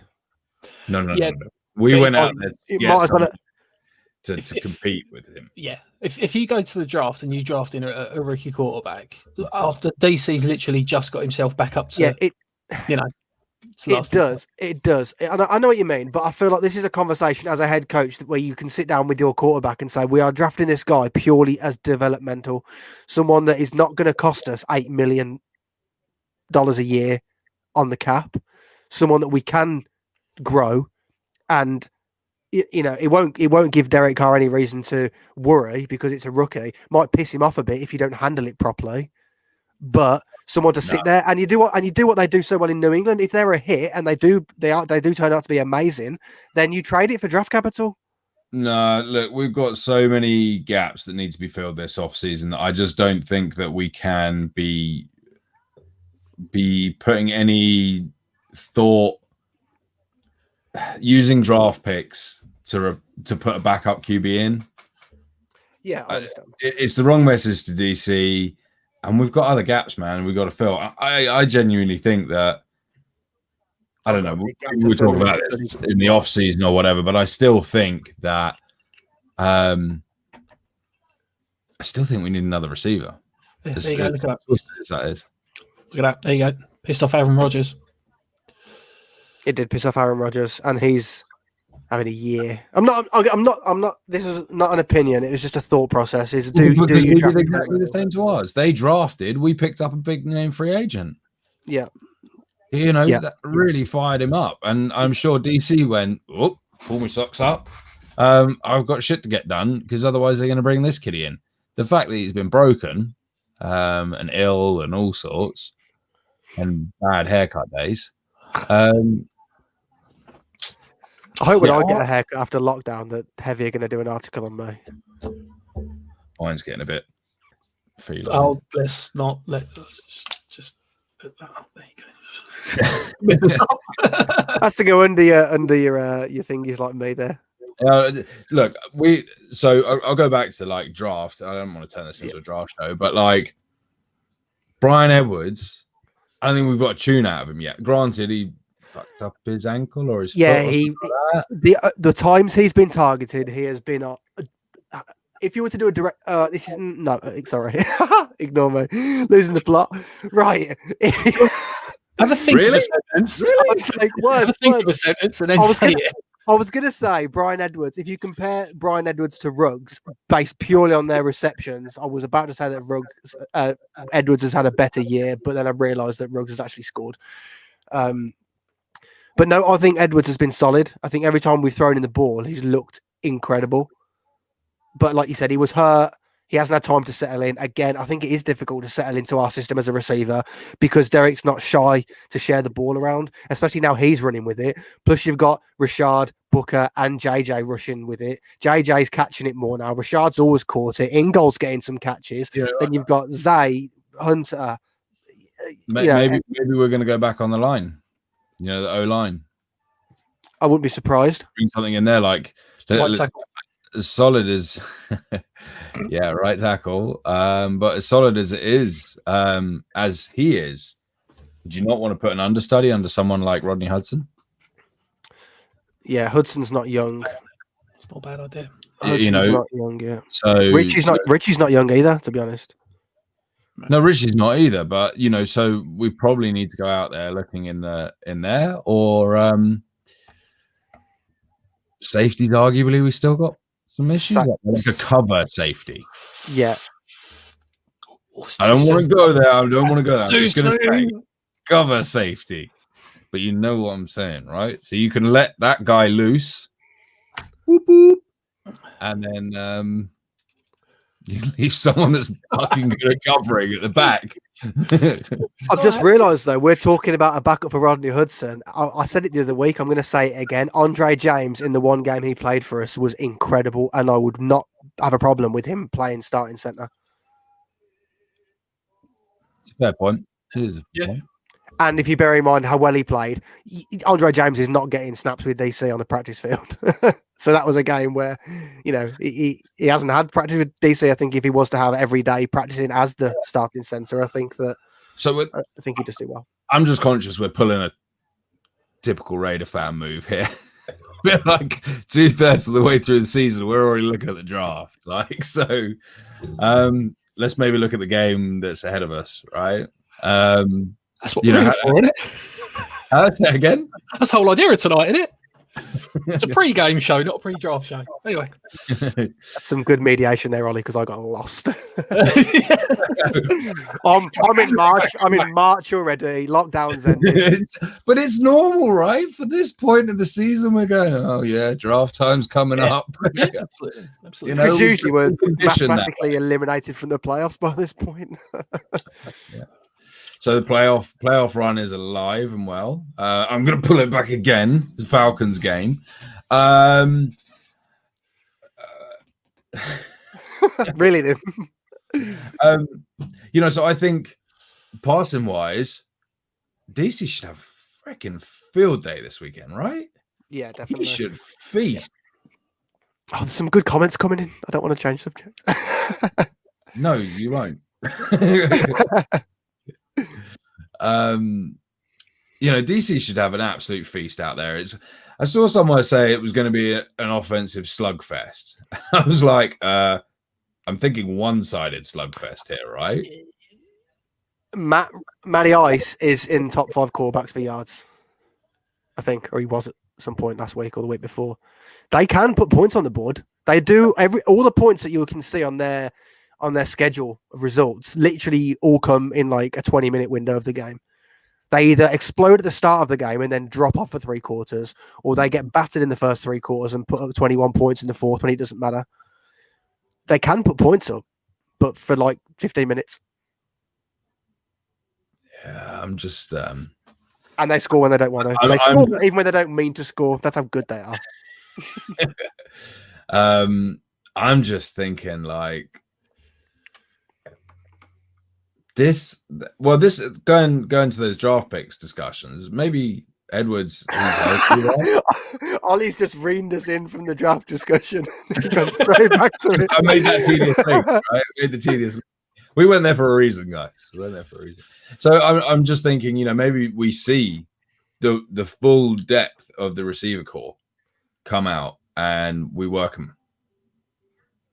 [SPEAKER 4] No.
[SPEAKER 5] Yeah.
[SPEAKER 4] We
[SPEAKER 5] Yeah,
[SPEAKER 4] went out there
[SPEAKER 6] It might as well.
[SPEAKER 4] to compete with him.
[SPEAKER 5] Yeah. If you go to the draft and you draft in a rookie quarterback, after DC's literally just got himself back up to,
[SPEAKER 6] It does. It does. I know what you mean, but I feel like this is a conversation as a head coach where you can sit down with your quarterback and say, we are drafting this guy purely as developmental, someone that is not going to cost us $8 million a year on the cap, someone that we can grow, and it won't give Derek Carr any reason to worry because it's a rookie. Might piss him off a bit if you don't handle it properly, but someone to sit there and you do what they do so well in New England. If they're a hit and they do turn out to be amazing, then you trade it for draft capital.
[SPEAKER 4] No, look, we've got so many gaps that need to be filled this offseason that I just don't think that we can be putting any thought using draft picks to put a backup QB in.
[SPEAKER 6] Yeah, I understand.
[SPEAKER 4] It's the wrong message to DC, and we've got other gaps, man. We've got to fill. I genuinely think that, I don't know, we'll talk about this in the off season or whatever, but I still think that I still think we need another receiver.
[SPEAKER 5] There you go, look at that.
[SPEAKER 4] That is.
[SPEAKER 5] Look at that. There you go. Pissed off Aaron Rodgers.
[SPEAKER 6] It did piss off Aaron Rodgers, and he's having a year. I'm not. This is not an opinion. It was just a thought process. Do you
[SPEAKER 4] did exactly the same to us? They drafted. We picked up a big name free agent.
[SPEAKER 6] Yeah.
[SPEAKER 4] That really fired him up, and I'm sure DC went, "Oh, pull my socks up. I've got shit to get done because otherwise they're going to bring this kiddie in." The fact that he's been broken, and ill, and all sorts, and bad haircut days.
[SPEAKER 6] I hope when I get a haircut after lockdown that Heavy are going to do an article on me.
[SPEAKER 4] Mine's getting a bit feeling.
[SPEAKER 5] Oh, let's just put that up. There you go.
[SPEAKER 6] Has to go under your thingies like me there.
[SPEAKER 4] Look, I'll go back to like draft. I don't want to turn this into a draft show, but like Brian Edwards, I don't think we've got a tune out of him yet. Granted, he fucked up his ankle or his foot or something like that.
[SPEAKER 6] The times he's been targeted, he has been. If you were to do a direct, this isn't sorry, ignore me, losing the plot. Right.
[SPEAKER 5] Have a think of a sentence.
[SPEAKER 6] Really? Like, words.
[SPEAKER 5] Of a sentence and then say it.
[SPEAKER 6] I was going to say Brian Edwards. If you compare Brian Edwards to Ruggs based purely on their receptions, I was about to say that Edwards has had a better year, but then I realised that Ruggs has actually scored. But no, I think Edwards has been solid. I think every time we've thrown in the ball, he's looked incredible. But like you said, he was hurt. He hasn't had time to settle in. Again, I think it is difficult to settle into our system as a receiver because Derek's not shy to share the ball around, especially now he's running with it. Plus, you've got Rashad, Booker, and JJ rushing with it. JJ's catching it more now. Rashad's always caught it. Ingold's getting some catches.
[SPEAKER 4] Yeah,
[SPEAKER 6] then you've got Zay, Hunter.
[SPEAKER 4] Maybe we're going to go back on the line. The O line.
[SPEAKER 6] I wouldn't be surprised.
[SPEAKER 4] Bring something in there like as solid as right tackle. But as solid as it is, as he is, would you not want to put an understudy under someone like Rodney Hudson?
[SPEAKER 6] Yeah, Hudson's not young.
[SPEAKER 5] It's not a bad idea.
[SPEAKER 6] Hudson's not young, yeah.
[SPEAKER 4] So
[SPEAKER 6] Richie's not young either, to be honest.
[SPEAKER 4] No, Richie's not either. But so we probably need to go out there looking in there, or safeties. Arguably, we still got some issues, like a cover safety.
[SPEAKER 6] Yeah.
[SPEAKER 4] I don't want to go there. I'm just going to say cover safety. But you know what I'm saying, right? So you can let that guy loose, whoop, whoop, and then you leave someone that's fucking good at covering at the back.
[SPEAKER 6] I've just realised, though, we're talking about a backup for Rodney Hudson. I said it the other week. I'm going to say it again. Andre James, in the one game he played for us, was incredible, and I would not have a problem with him playing starting centre.
[SPEAKER 4] It's a fair point. It is a fair point.
[SPEAKER 6] And if you bear in mind how well he played, Andre James is not getting snaps with DC on the practice field. So that was a game where, he hasn't had practice with DC. I think if he was to have every day practicing as the starting centre, I think he'd just do well.
[SPEAKER 4] I'm just conscious we're pulling a typical Raider fan move here. We're like 2/3 of the way through the season. We're already looking at the draft. Let's maybe look at the game that's ahead of us, right?
[SPEAKER 5] That's what we're here for, isn't it?
[SPEAKER 4] Say that again?
[SPEAKER 5] That's the whole idea of tonight, isn't it? It's a pre-game show, not a pre-draft show. Anyway.
[SPEAKER 6] That's some good mediation there, Ollie, because I got lost. I'm in March. I'm in March already. Lockdown's ended.
[SPEAKER 4] But it's normal, right? For this point of the season, we're going, oh, yeah, draft time's coming up.
[SPEAKER 5] Yeah, absolutely.
[SPEAKER 6] Because usually we're mathematically eliminated from the playoffs by this point.
[SPEAKER 4] Yeah. So the playoff run is alive and well. I'm going to pull it back again. The Falcons game.
[SPEAKER 6] Really?
[SPEAKER 4] So I think passing wise, DC should have a freaking field day this weekend, right?
[SPEAKER 6] Yeah, definitely.
[SPEAKER 4] He should feast.
[SPEAKER 6] Oh, there's some good comments coming in. I don't want to change subject.
[SPEAKER 4] No, you won't. DC should have an absolute feast out there. I saw someone say it was going to be an offensive slugfest. I was like, I'm thinking one-sided slugfest here, right?
[SPEAKER 6] Matty Ice is in top 5 quarterbacks for yards, I think, or he was at some point last week or the week before. They can put points on the board. They do all the points that you can see on their schedule of results literally all come in like a 20-minute window of the game. They either explode at the start of the game and then drop off for 3 quarters, or they get battered in the first 3 quarters and put up 21 points in the fourth when it doesn't matter. They can put points up, but for like 15 minutes.
[SPEAKER 4] Yeah, I'm just...
[SPEAKER 6] And they score when they don't want to. They score even when they don't mean to score. That's how good they are.
[SPEAKER 4] I'm just thinking like... This going to those draft picks discussions, maybe Edwards.
[SPEAKER 6] Ollie's just reined us in from the draft discussion. Gone straight back to it.
[SPEAKER 4] I made that tedious thing. Right? I made the tedious. We went there for a reason, guys. We went there for a reason. So I'm just thinking, maybe we see the full depth of the receiver core come out and we work them.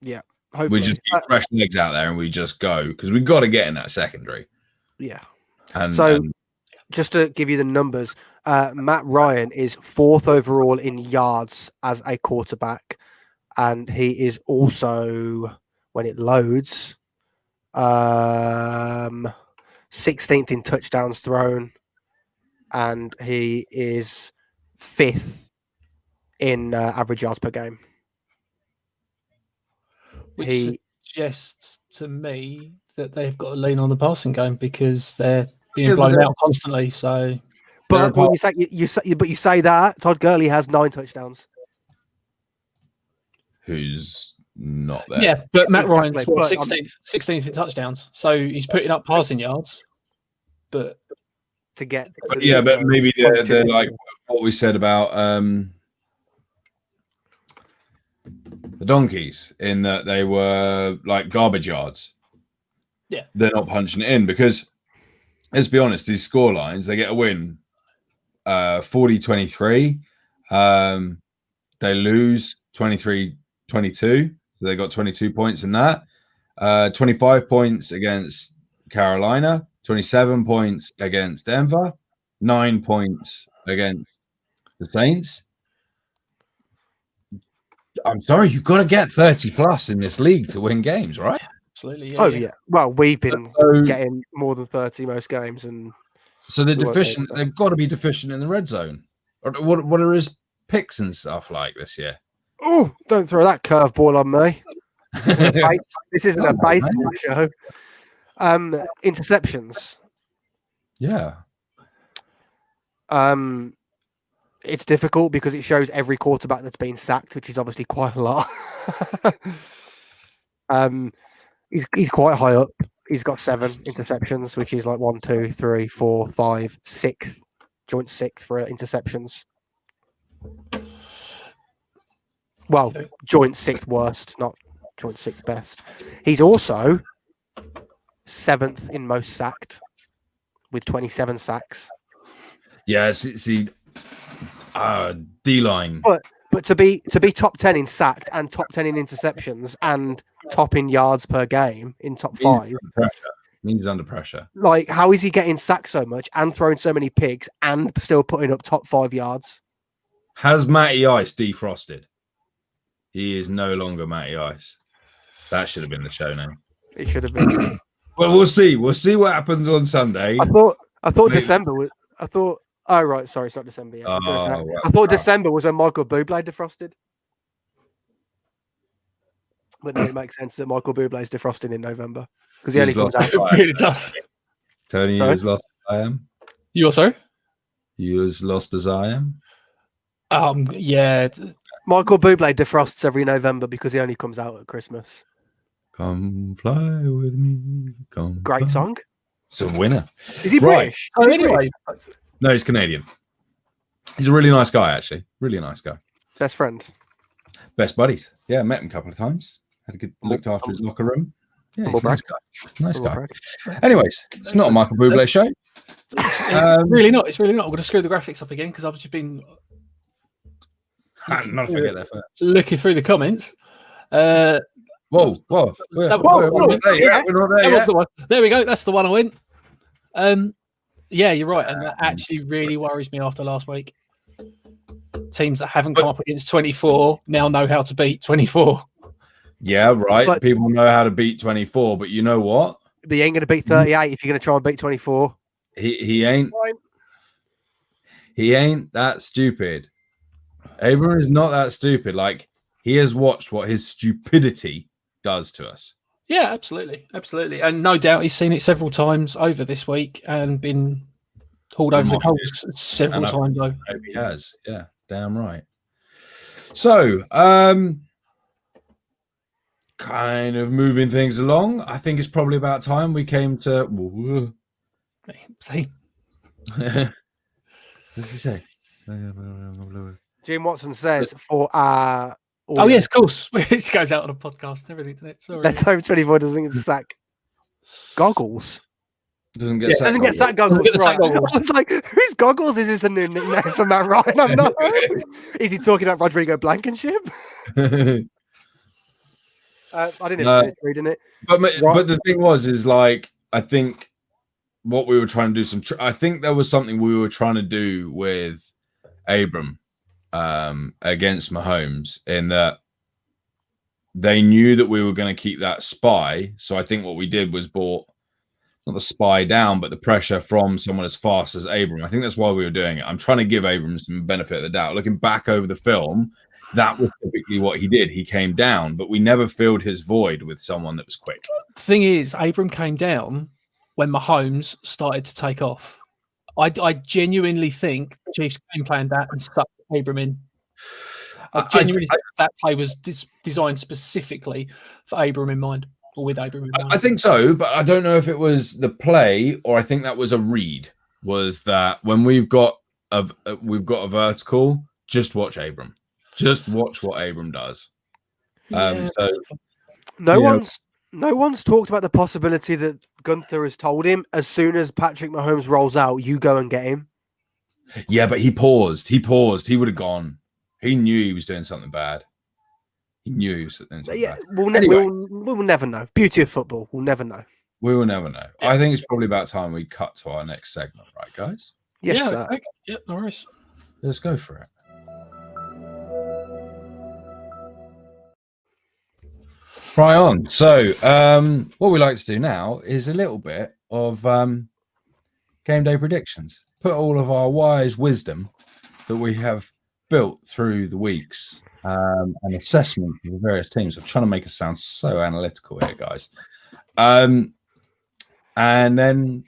[SPEAKER 6] Yeah. Hopefully.
[SPEAKER 4] We just keep fresh legs out there and we just go because we've got to get in that secondary.
[SPEAKER 6] Yeah.
[SPEAKER 4] And
[SPEAKER 6] just to give you the numbers, Matt Ryan is 4th overall in yards as a quarterback. And he is also, when it loads, 16th in touchdowns thrown. And he is 5th in average yards per game.
[SPEAKER 5] suggests to me that they've got to lean on the passing game because they're being blown out constantly. So,
[SPEAKER 6] but when you say that Todd Gurley has 9 touchdowns.
[SPEAKER 4] Who's not there?
[SPEAKER 5] Yeah, but Matt Ryan's
[SPEAKER 6] Exactly.
[SPEAKER 5] 16th in touchdowns, so he's putting up passing yards. But
[SPEAKER 6] to get,
[SPEAKER 4] but maybe they're like what we said about the Donkeys in that they were like garbage yards.
[SPEAKER 5] Yeah,
[SPEAKER 4] they're not punching it in because, let's be honest, these score lines, they get a win 40-23. They lose 23-22. So they got 22 points in that. 25 points against Carolina, 27 points against Denver, 9 points against the Saints. I'm sorry, you've got to get 30 plus in this league to win games, right?
[SPEAKER 5] Absolutely.
[SPEAKER 6] Yeah. Well, we've been getting more than 30 most games, and
[SPEAKER 4] so they're deficient. They've got to be deficient in the red zone. What are his picks and stuff like this year?
[SPEAKER 6] Oh, don't throw that curveball on me. This isn't a baseball show. Interceptions.
[SPEAKER 4] Yeah.
[SPEAKER 6] It's difficult because it shows every quarterback that's been sacked, which is obviously quite a lot. He's quite high up. He's got 7 interceptions, which is like 1, 2, 3, 4, 5, 6, joint 6th for interceptions. Well, joint 6th worst, not joint 6th best. He's also 7th in most sacked with 27 sacks.
[SPEAKER 4] Yeah, see, D-line.
[SPEAKER 6] But to be top 10 in sacked and top 10 in interceptions and top in yards per game in top 5.
[SPEAKER 4] He's under pressure.
[SPEAKER 6] Like, how is he getting sacked so much and throwing so many picks and still putting up top 5 yards?
[SPEAKER 4] Has Matty Ice defrosted? He is no longer Matty Ice. That should have been the show name.
[SPEAKER 6] It should have been.
[SPEAKER 4] Well, we'll see. We'll see what happens on Sunday.
[SPEAKER 6] I thought December was. I thought. Oh right, sorry, it's not December yet. I thought December was when Michael Bublé defrosted. But no, it makes sense that Michael Bublé is defrosting in November because he only comes out.
[SPEAKER 5] It really does.
[SPEAKER 4] Tony, you as lost as I am.
[SPEAKER 5] You also?
[SPEAKER 4] You as lost as I am.
[SPEAKER 5] Yeah.
[SPEAKER 6] Michael Bublé defrosts every November because he only comes out at Christmas.
[SPEAKER 4] Come fly with me. Come.
[SPEAKER 6] Great
[SPEAKER 4] fly.
[SPEAKER 6] song.
[SPEAKER 4] It's a winner.
[SPEAKER 6] Is he British?
[SPEAKER 5] Oh, anyway.
[SPEAKER 4] No, he's Canadian. He's a really nice guy, actually. Really nice guy.
[SPEAKER 6] Best friend.
[SPEAKER 4] Best buddies. Yeah, met him a couple of times. Had a good looked after his locker room. Yeah, he's a nice guy. Nice guy. Anyways, it's not a Michael Bublé show.
[SPEAKER 5] It's really not. It's really not. I'm going to screw the graphics up again because I've just been
[SPEAKER 4] not forget that first.
[SPEAKER 5] Looking through the comments.
[SPEAKER 4] Whoa. We're not there yet.
[SPEAKER 5] There we go. That's the one I went. Yeah, you're right. And that actually really worries me after last week. Teams that haven't come up against 24 now know how to beat 24.
[SPEAKER 4] Yeah, right. But people know how to beat 24, but you know what?
[SPEAKER 6] But you ain't going to beat 38 if you're going to try and beat 24.
[SPEAKER 4] He ain't. He ain't that stupid. Abram is not that stupid. Like, he has watched what his stupidity does to us.
[SPEAKER 5] Yeah, absolutely. Absolutely. And no doubt he's seen it several times over this week and been hauled over the coals several times though.
[SPEAKER 4] I hope he has. Yeah, damn right. So, kind of moving things along. I think it's probably about time we came to.
[SPEAKER 5] See.
[SPEAKER 4] What does he say?
[SPEAKER 6] Jim Watson says for our.
[SPEAKER 5] Oh yes, of course. It goes out on a podcast and everything, doesn't it? Sorry.
[SPEAKER 6] Let's hope 24 doesn't get sack goggles.
[SPEAKER 4] Doesn't get
[SPEAKER 6] sack goggles. Right. I was like, whose goggles is this a new nickname for Matt Ryan? I'm not. Is he talking about Rodrigo Blankenship? I didn't even finish reading it.
[SPEAKER 4] But the thing is like, I think what we were trying to do I think there was something we were trying to do with Abram against Mahomes in that they knew that we were going to keep that spy. So I think what we did was brought not the spy down, but the pressure from someone as fast as Abram. I think that's why we were doing it. I'm trying to give Abram some benefit of the doubt. Looking back over the film, that was typically what he did. He came down, but we never filled his void with someone that was quick.
[SPEAKER 5] The thing is, Abram came down when Mahomes started to take off. I genuinely think the Chiefs game planned that and sucked Abram in. I genuinely think that play was designed specifically for Abram in mind, or with Abram in mind.
[SPEAKER 4] I think so, but I don't know if it was the play or I think that was a read. Was that when we've got a vertical, just watch Abram. Just watch what Abram does.
[SPEAKER 5] Yeah.
[SPEAKER 4] So
[SPEAKER 6] No one's talked about the possibility that Gunther has told him as soon as Patrick Mahomes rolls out, you go and get him.
[SPEAKER 4] yeah, but he paused. He would have gone. He knew he was doing something bad. He knew he was doing something bad.
[SPEAKER 6] We'll never know. Beauty of football. We'll never know.
[SPEAKER 4] We will never know. I think it's probably about time we cut to our next segment, right, guys?
[SPEAKER 6] Yes,
[SPEAKER 5] yeah,
[SPEAKER 6] sir.
[SPEAKER 5] okay. Yeah, no worries.
[SPEAKER 4] Let's go for it. Right on. So, what we like to do now is a little bit of game day predictions. Put all of our wise wisdom that we have built through the weeks and assessment of the various teams. I'm trying to make us sound so analytical here, guys. And then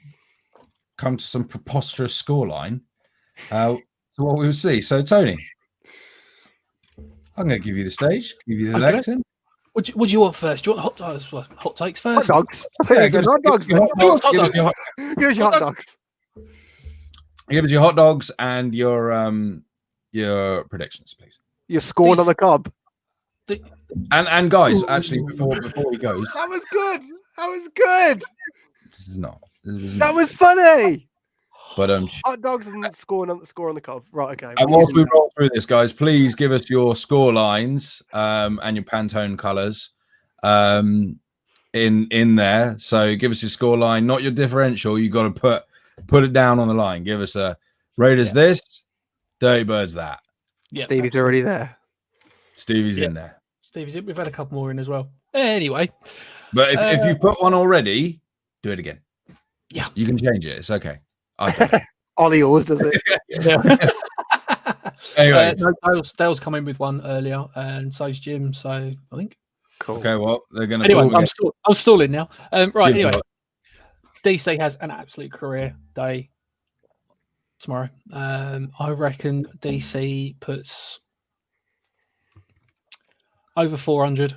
[SPEAKER 4] come to some preposterous scoreline. So what we will see. So, Tony, I'm going to give you the stage, give you the lectern.
[SPEAKER 5] What do you want first? Do you want hot takes first?
[SPEAKER 6] Hot dogs.
[SPEAKER 4] Yeah,
[SPEAKER 6] Give us hot dogs.
[SPEAKER 4] Give us
[SPEAKER 6] Give us hot dogs.
[SPEAKER 4] Give us your hot dogs and your predictions, please.
[SPEAKER 6] You're scored on the cob.
[SPEAKER 4] And guys, actually, before he goes,
[SPEAKER 6] That was good. That was good.
[SPEAKER 4] That
[SPEAKER 6] was funny.
[SPEAKER 4] But
[SPEAKER 6] Hot dogs and score on the cob. Right, okay.
[SPEAKER 4] And whilst we roll through this, guys, please give us your score lines and your Pantone colours in there. So give us your score line, not your differential. You got to put it down on the line. Give us a Raiders this, Dirty Birds that.
[SPEAKER 5] Yeah,
[SPEAKER 6] Stevie's already there.
[SPEAKER 4] Stevie's in there.
[SPEAKER 5] Stevie's in. We've had a couple more in as well. Anyway,
[SPEAKER 4] but if you've put one already, do it again.
[SPEAKER 5] Yeah,
[SPEAKER 4] you can change it. It's okay. I've done it.
[SPEAKER 6] Ollie always does it.
[SPEAKER 4] Anyway,
[SPEAKER 5] Dale's come in with one earlier, and so's Jim. So I think.
[SPEAKER 6] Cool.
[SPEAKER 4] Okay, well they're going to.
[SPEAKER 5] Anyway, I'm stalling now. Right.
[SPEAKER 4] Give
[SPEAKER 5] anyway, DC has an absolute career day tomorrow. I reckon DC puts over 400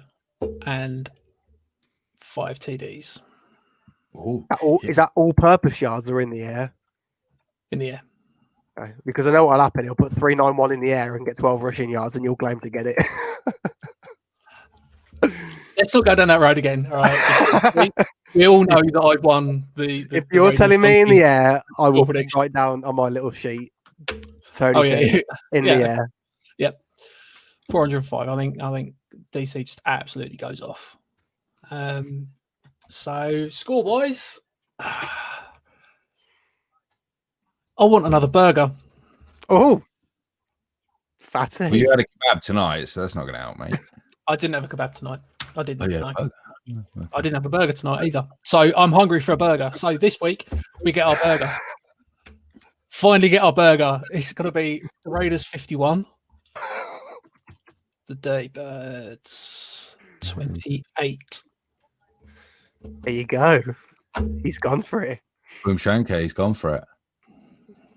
[SPEAKER 5] and 5 TDs.
[SPEAKER 4] Ooh,
[SPEAKER 6] is that all-purpose yards or in the air?
[SPEAKER 5] In the air.
[SPEAKER 6] Okay. Because I know what'll happen. He'll put 391 in the air and get 12 rushing yards, and you'll claim to get it.
[SPEAKER 5] Let's not go down that road again. All right. we all know that I won the
[SPEAKER 6] if you're telling me in the air, I will
[SPEAKER 5] prediction.
[SPEAKER 6] write down on my little sheet. Tony said in the air.
[SPEAKER 5] Yep. 405. I think DC just absolutely goes off. So score boys. I want another burger.
[SPEAKER 6] Oh, fatty.
[SPEAKER 4] Well, you had a kebab tonight, so that's not going to help, mate.
[SPEAKER 5] I didn't have a kebab tonight. I didn't.
[SPEAKER 4] Okay.
[SPEAKER 5] I didn't have a burger tonight either. So I'm hungry for a burger. So this week we get our burger. Finally get our burger. It's going to be the Raiders 51. The Dirty Birds 28.
[SPEAKER 6] There you go. He's gone for it.
[SPEAKER 4] Boom Shanke, he's gone for it.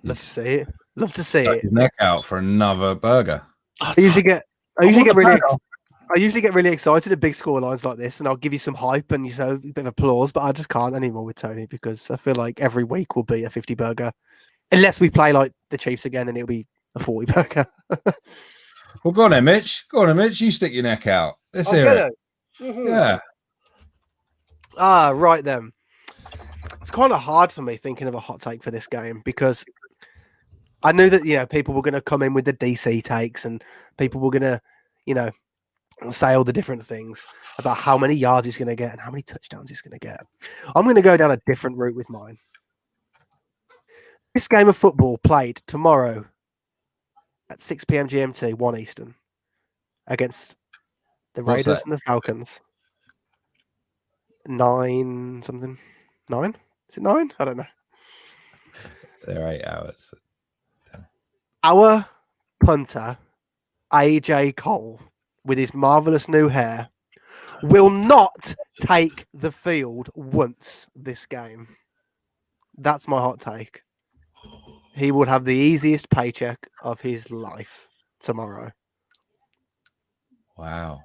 [SPEAKER 6] Let's see it. Love to see
[SPEAKER 4] Stuck
[SPEAKER 6] it.
[SPEAKER 4] his neck out for another burger.
[SPEAKER 6] I usually get really excited at big score lines like this, and I'll give you some hype and a bit of applause, but I just can't anymore with Tony because I feel like every week will be a 50 burger, unless we play like the Chiefs again, and it'll be a 40 burger.
[SPEAKER 4] Well, go on then, Mitch. You stick your neck out. Let's hear it.
[SPEAKER 6] Mm-hmm.
[SPEAKER 4] Yeah.
[SPEAKER 6] Right then. It's kind of hard for me thinking of a hot take for this game because I knew that, people were going to come in with the DC takes and people were going to, say all the different things about how many yards he's going to get and how many touchdowns he's going to get. I'm going to go down a different route with mine. This game of football played tomorrow at 6 p.m. GMT, 1 Eastern, against the Raiders and the Falcons. 9 something. 9? Is it 9? I don't know.
[SPEAKER 4] They're 8 hours.
[SPEAKER 6] Our punter, AJ Cole, with his marvelous new hair, will not take the field once this game. That's my hot take. He would have the easiest paycheck of his life tomorrow.
[SPEAKER 4] Wow.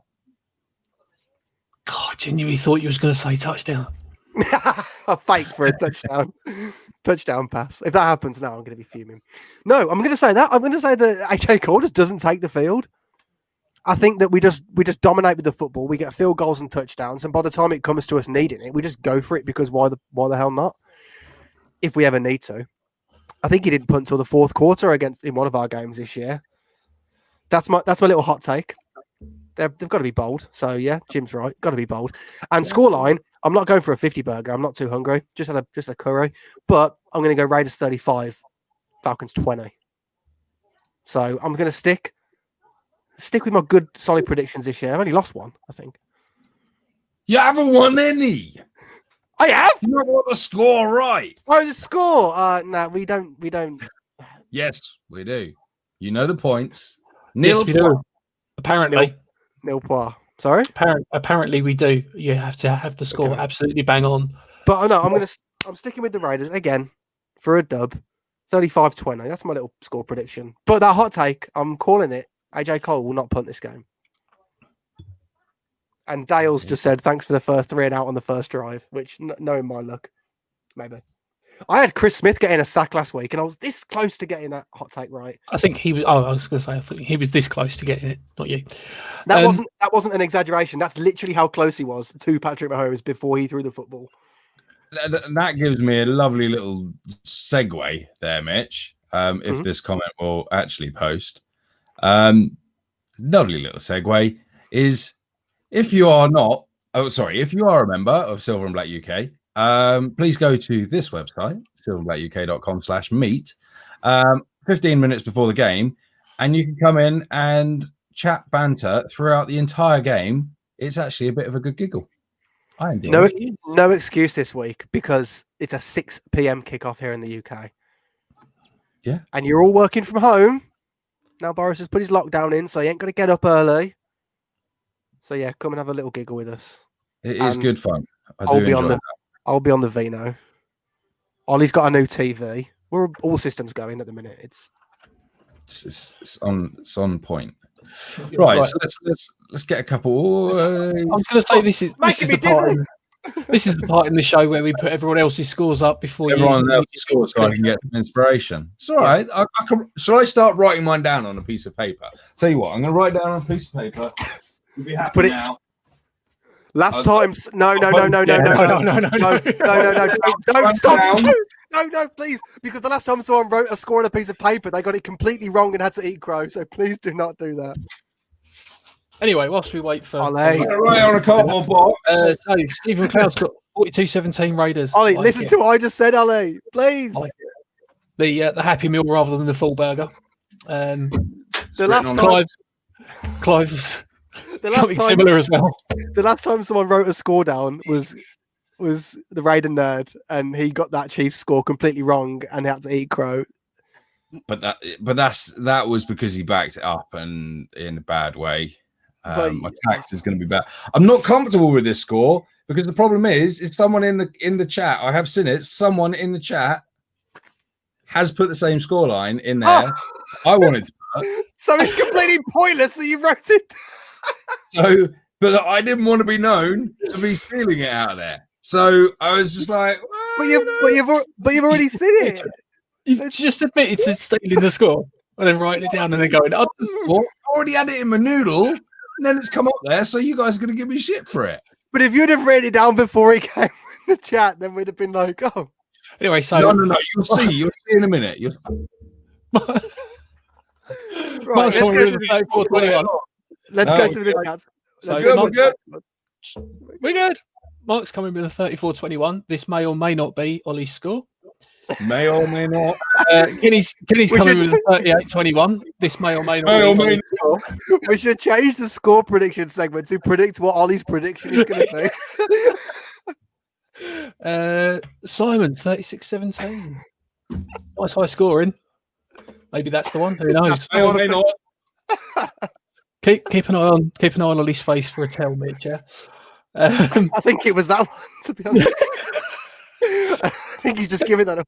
[SPEAKER 5] God, I genuinely thought you was going to say touchdown.
[SPEAKER 6] A fake for a touchdown pass. If that happens now, I'm going to be fuming. No, I'm going to say that. I'm going to say that AJ Cole just doesn't take the field. I think that we just dominate with the football. We get field goals and touchdowns, and by the time it comes to us needing it, we just go for it because why the hell not? If we ever need to. I think he didn't punt until the fourth quarter in one of our games this year. That's my little hot take. They've got to be bold. So yeah, Jim's right. Got to be bold. And scoreline, I'm not going for a 50 burger. I'm not too hungry. Just a curry. But I'm going to go Raiders 35, Falcons 20. So I'm going to stick with my good solid predictions this year. I've only lost one, I think.
[SPEAKER 4] You haven't won any.
[SPEAKER 6] I have.
[SPEAKER 4] You don't want the score right.
[SPEAKER 6] Oh, the score. No, we don't.
[SPEAKER 4] Yes, we do. You know the points.
[SPEAKER 5] Yes, we do. Apparently.
[SPEAKER 6] Nil point. Sorry.
[SPEAKER 5] Apparently, we do. You have to have the score absolutely bang on.
[SPEAKER 6] But no, I'm sticking with the Raiders again for a dub. 35-20. That's my little score prediction. But that hot take, I'm calling it. AJ Cole will not punt this game. And Dale's just said thanks for the first 3 and out on the first drive, which knowing my luck, maybe. I had Chris Smith getting a sack last week, and I was this close to getting that hot take right.
[SPEAKER 5] I think he was. Oh, I was going to say, I think he was this close to getting it, not you.
[SPEAKER 6] That wasn't an exaggeration. That's literally how close he was to Patrick Mahomes before he threw the football.
[SPEAKER 4] That gives me a lovely little segue there, Mitch. If this comment will actually post, lovely little segue is if you are a member of Silver and Black UK. Please go to this website, silverblackuk.com/meet, 15 minutes before the game, and you can come in and chat banter throughout the entire game. It's actually a bit of a good giggle. I enjoy it.
[SPEAKER 6] No excuse this week because it's a 6 p.m. kickoff here in the UK.
[SPEAKER 4] Yeah.
[SPEAKER 6] And you're all working from home. Now Boris has put his lockdown in, so he ain't going to get up early. So yeah, come and have a little giggle with us.
[SPEAKER 4] It is good fun. I'll be
[SPEAKER 6] on the Vino. Ollie's got a new TV. We're all systems going at the minute.
[SPEAKER 4] It's on point. Right. So let's get a couple.
[SPEAKER 5] I was going to say this is the part in the show where we put everyone else's scores up before
[SPEAKER 4] everyone else's scores, so I can get some inspiration. It's all right. Shall I start writing mine down on a piece of paper? Tell you what, I'm going to write down on a piece of paper. You'll be happy now.
[SPEAKER 6] Last time, no, don't stop. No, please, because the last time someone wrote a score on a piece of paper, they got it completely wrong and had to eat crow. So please do not do that.
[SPEAKER 5] Anyway, whilst we wait for
[SPEAKER 4] right on a cardboard box.
[SPEAKER 5] So Stephen McLeod's got 42-17 Raiders.
[SPEAKER 6] Ollie, listen to what I just said, Ollie. Please.
[SPEAKER 5] The Happy Meal rather than the full burger.
[SPEAKER 6] The last time,
[SPEAKER 5] Clive's something similar as well.
[SPEAKER 6] The last time someone wrote a score down was the Raider Nerd, and he got that Chiefs score completely wrong and had to eat crow.
[SPEAKER 4] But that was because he backed it up and in a bad way. My tax is going to be bad. I'm not comfortable with this score because the problem is someone in the chat. I have seen it. Someone in the chat has put the same scoreline in there. I wanted to put.
[SPEAKER 6] So it's completely pointless that you wrote it.
[SPEAKER 4] But I didn't want to be known to be stealing it out of there. So I was just like,
[SPEAKER 6] but you've already seen it.
[SPEAKER 5] You've just admitted to stealing the score and then writing it down and then going, I
[SPEAKER 4] already had it in my noodle, and then it's come up there. So you guys are going to give me shit for it.
[SPEAKER 6] But if you'd have written it down before he came in the chat, then we'd have been like, oh.
[SPEAKER 5] Anyway, so
[SPEAKER 4] no. You'll see in a minute.
[SPEAKER 6] Right,
[SPEAKER 5] let's go through the 34-21.
[SPEAKER 6] Let's go through the chats.
[SPEAKER 5] We're good. Mark's coming with a 34-21. This may or may not be Ollie's score.
[SPEAKER 4] May or may not.
[SPEAKER 5] Kenny's coming with a 38-21. This may or may not be score.
[SPEAKER 6] We should change the score prediction segment to predict what Ollie's prediction is going to
[SPEAKER 5] be. Simon, 36-17. Nice high scoring. Maybe that's the one. Who knows?
[SPEAKER 4] May or may not.
[SPEAKER 5] Keep an eye on Ollie's face for a tell, Mitch. Yeah.
[SPEAKER 6] I think it was that one, to be honest. I think he's just giving that a.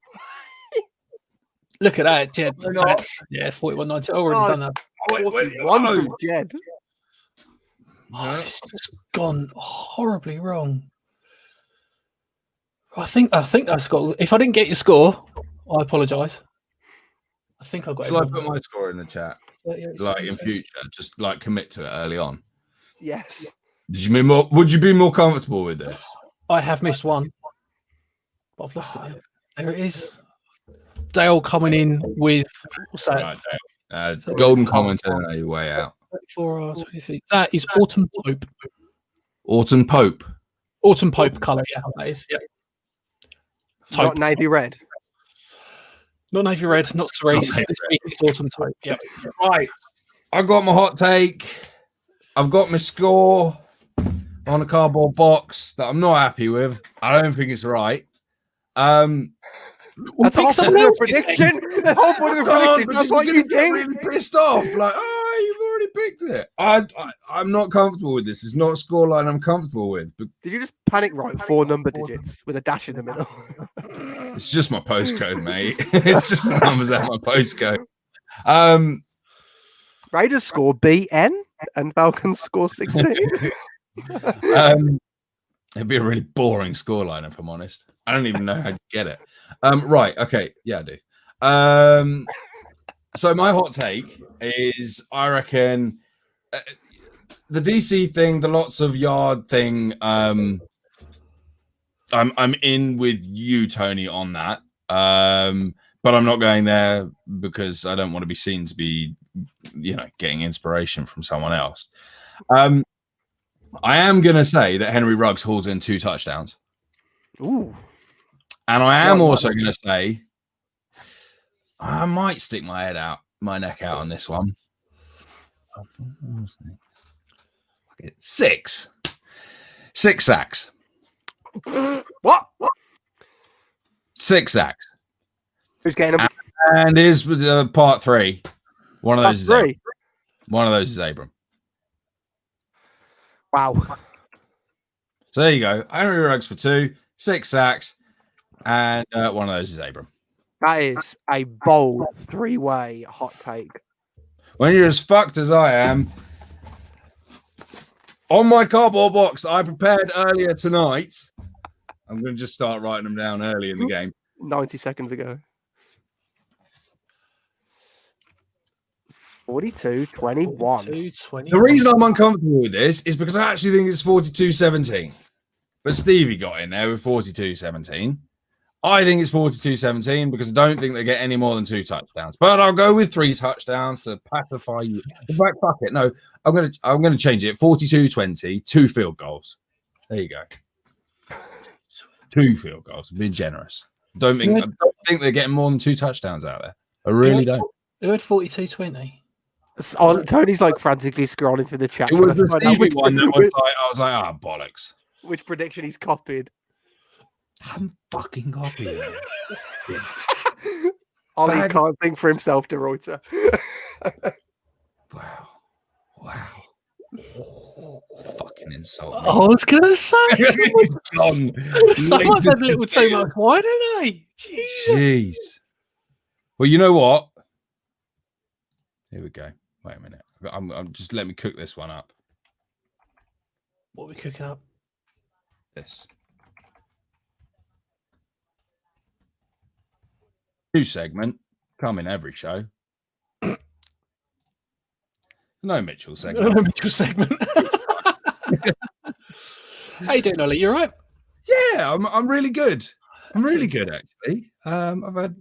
[SPEAKER 5] Look at that, Jed. That's 41.90. Already done that.
[SPEAKER 6] 41 from Jed.
[SPEAKER 5] Oh, it's just gone horribly wrong. I think that's got. If I didn't get your score, I apologise. I think I got.
[SPEAKER 4] Shall I put my score in the chat? Like in future, just like commit to it early on.
[SPEAKER 6] Yes.
[SPEAKER 4] Would you be more comfortable with this?
[SPEAKER 5] I have missed one, but I've lost it now. There it is. Dale coming in with what's that?
[SPEAKER 4] Right, golden commentator on your way out.
[SPEAKER 5] 4 hours, 23. That is Autumn Pope.
[SPEAKER 4] Autumn Pope.
[SPEAKER 5] Autumn Pope colour, yeah, that is. Yeah.
[SPEAKER 6] Not navy red.
[SPEAKER 5] Not navy red, not cerise. This week it's Autumn Taupe. Yeah.
[SPEAKER 4] Right. I got my hot take. I've got my score on a cardboard box that I'm not happy with. I don't think it's right.
[SPEAKER 6] That's a whole prediction. The whole point of the prediction. That's what you think.
[SPEAKER 4] Really pissed off. Like, you've already picked it. I'm not comfortable with this. It's not a scoreline I'm comfortable with. But
[SPEAKER 6] did you just panic write 4 number digits with a dash in the middle?
[SPEAKER 4] It's just my postcode, mate. It's just the numbers out my postcode.
[SPEAKER 6] Raiders score BN and Falcons score 16.
[SPEAKER 4] It'd be a really boring scoreline, if I'm honest. I don't even know how to get it. Right. Okay. Yeah, I do. So my hot take is, I reckon the DC thing, the lots of yard thing. I'm in with you, Tony, on that. But I'm not going there because I don't want to be seen to be, getting inspiration from someone else. I am going to say that Henry Ruggs hauls in 2 touchdowns.
[SPEAKER 6] Ooh.
[SPEAKER 4] And I am also going to say I might stick my neck out on this one. 6 sacks.
[SPEAKER 6] What?
[SPEAKER 4] 6 sacks.
[SPEAKER 6] Who's getting them?
[SPEAKER 4] And here's part 3. One of those
[SPEAKER 6] Part 3.
[SPEAKER 4] One of those is Abram.
[SPEAKER 6] Wow.
[SPEAKER 4] So there you go. Henry Ruggs for 2, 6 sacks, and one of those is Abram.
[SPEAKER 6] That is a bold 3-way hot take.
[SPEAKER 4] When you're as fucked as I am, on my cardboard box that I prepared earlier tonight, I'm going to just start writing them down early in the game.
[SPEAKER 6] 90 seconds ago. 42-21.
[SPEAKER 4] The reason I'm uncomfortable with this is because I actually think it's 42-17. But Stevie got in there with 42-17. I think it's 42-17 because I don't think they get any more than 2 touchdowns. But I'll go with 3 touchdowns to pacify you. In fact, fuck it. No, I'm gonna change it. 42-20, 2 field goals. There you go. 2 field goals. I'm being generous. I don't think they're getting more than 2 touchdowns out there. I really don't.
[SPEAKER 5] Who had 42-20?
[SPEAKER 6] Tony's like frantically scrolling through the chat.
[SPEAKER 4] It was the Stevie one that was like, I was like, bollocks.
[SPEAKER 6] Which prediction he's copied?
[SPEAKER 4] I'm fucking copying it.
[SPEAKER 6] Ollie can't think for himself, De Ruyter.
[SPEAKER 4] Wow. Fucking insult me.
[SPEAKER 5] I was going to say.
[SPEAKER 4] Someone's
[SPEAKER 5] had a little too much wine, didn't they?
[SPEAKER 4] Jeez. Well, you know what? Here we go. Wait a minute. I'm just let me cook this one up.
[SPEAKER 5] What are we cooking up?
[SPEAKER 4] This. New segment. Come in every show. No Mitchell segment.
[SPEAKER 5] No Mitchell segment. How you doing, Ollie? You all right?
[SPEAKER 4] Yeah, I'm really good. I'm really good, actually. I've had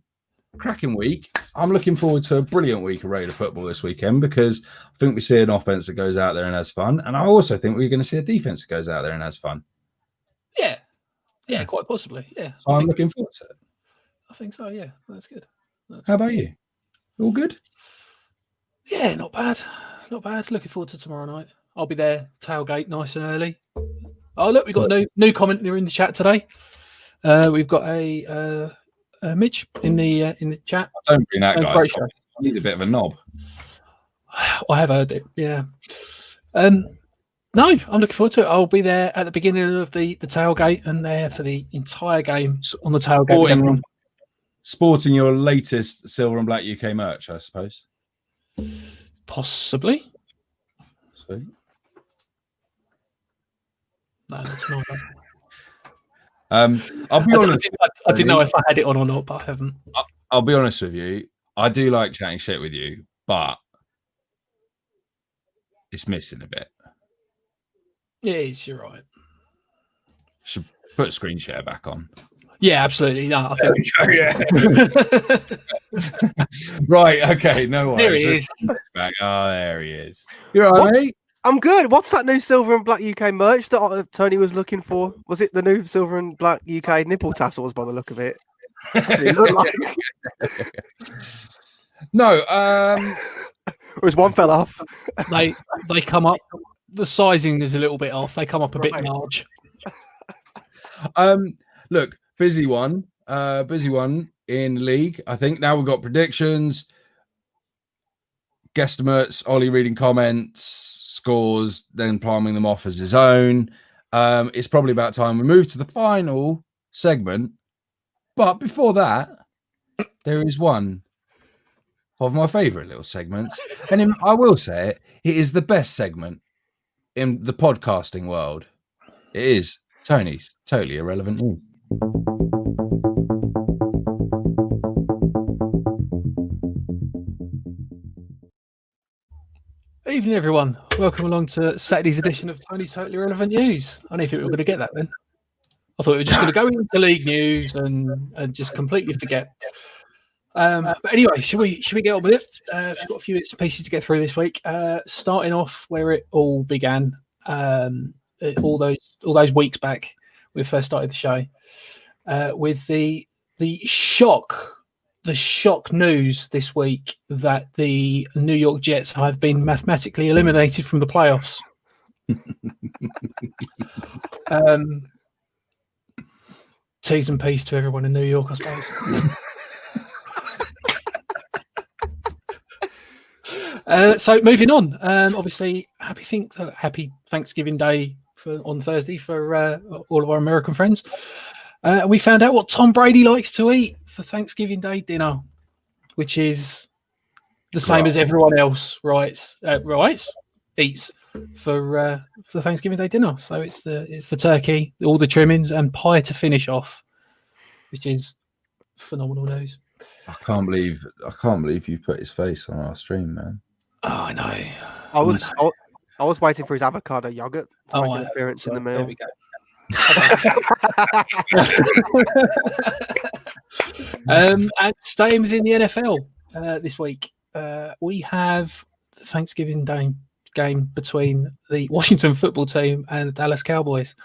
[SPEAKER 4] a cracking week. I'm looking forward to a brilliant week of Raider football this weekend because I think we see an offense that goes out there and has fun. And I also think we're going to see a defense that goes out there and has fun.
[SPEAKER 5] Yeah, quite possibly. Yeah.
[SPEAKER 4] So I'm looking forward to it.
[SPEAKER 5] I think so, yeah. That's good.
[SPEAKER 4] How about you? All good?
[SPEAKER 5] Yeah, not bad. Not bad. Looking forward to tomorrow night. I'll be there, tailgate nice and early. Oh, look, we've got a new commenter in the chat today. We've got a Mitch in the chat.
[SPEAKER 4] I don't bring that guy. I need a bit of a knob.
[SPEAKER 5] I have heard it. Yeah. No, I'm looking forward to it. I'll be there at the beginning of the tailgate and there for the entire game on the tailgate. With everyone.
[SPEAKER 4] Sporting your latest silver and black UK merch, I suppose.
[SPEAKER 5] Possibly.
[SPEAKER 4] Sweet.
[SPEAKER 5] No, that's not.
[SPEAKER 4] I'll be honest.
[SPEAKER 5] I didn't know if I had it on or not, but I haven't.
[SPEAKER 4] I'll be honest with you. I do like chatting shit with you, but it's missing a bit.
[SPEAKER 5] Yeah, you're right.
[SPEAKER 4] Should put screen share back on.
[SPEAKER 5] Yeah, absolutely. No, I think.
[SPEAKER 4] Right. Okay. No worries.
[SPEAKER 5] There he is.
[SPEAKER 4] Back. Oh, there he is. You're all right, mate?
[SPEAKER 6] I'm good. What's that new silver and black UK merch that Tony was looking for? Was it the new silver and black UK nipple tassels by the look of it?
[SPEAKER 4] No.
[SPEAKER 6] Or is one fell off?
[SPEAKER 5] They come up. The sizing is a little bit off. They come up a bit large.
[SPEAKER 4] Look, busy one in league. I think now we've got predictions, guesstimates, Ollie reading comments, scores, then palming them off as his own. It's probably about time we move to the final segment. But before that, there is one of my favourite little segments. And I will say it is the best segment in the podcasting world. It is Tony's Totally Irrelevant News.
[SPEAKER 5] Evening, everyone. Welcome along to Saturday's edition of Tony's Totally Irrelevant News. I didn't think we were going to get that then. I thought we were just going to go into league news and just completely forget. But anyway, should we get on with it? We've got a few bits and pieces to get through this week. Starting off where it all began, all those weeks back, we first started the show with the shock news this week that the New York Jets have been mathematically eliminated from the playoffs. T's and P's to everyone in New York, I suppose. So moving on, obviously, happy Thanksgiving Day on Thursday for all of our American friends. We found out what Tom Brady likes to eat for Thanksgiving Day dinner, which is the same as everyone else eats for Thanksgiving Day dinner. So it's the turkey, all the trimmings, and pie to finish off, which is phenomenal news.
[SPEAKER 4] I can't believe you put his face on our stream, man.
[SPEAKER 5] Oh, I know.
[SPEAKER 6] I was waiting for his avocado yogurt to make an appearance in the meal.
[SPEAKER 5] There we go. And staying within the NFL this week, we have the Thanksgiving Day game between the Washington football team and the Dallas Cowboys,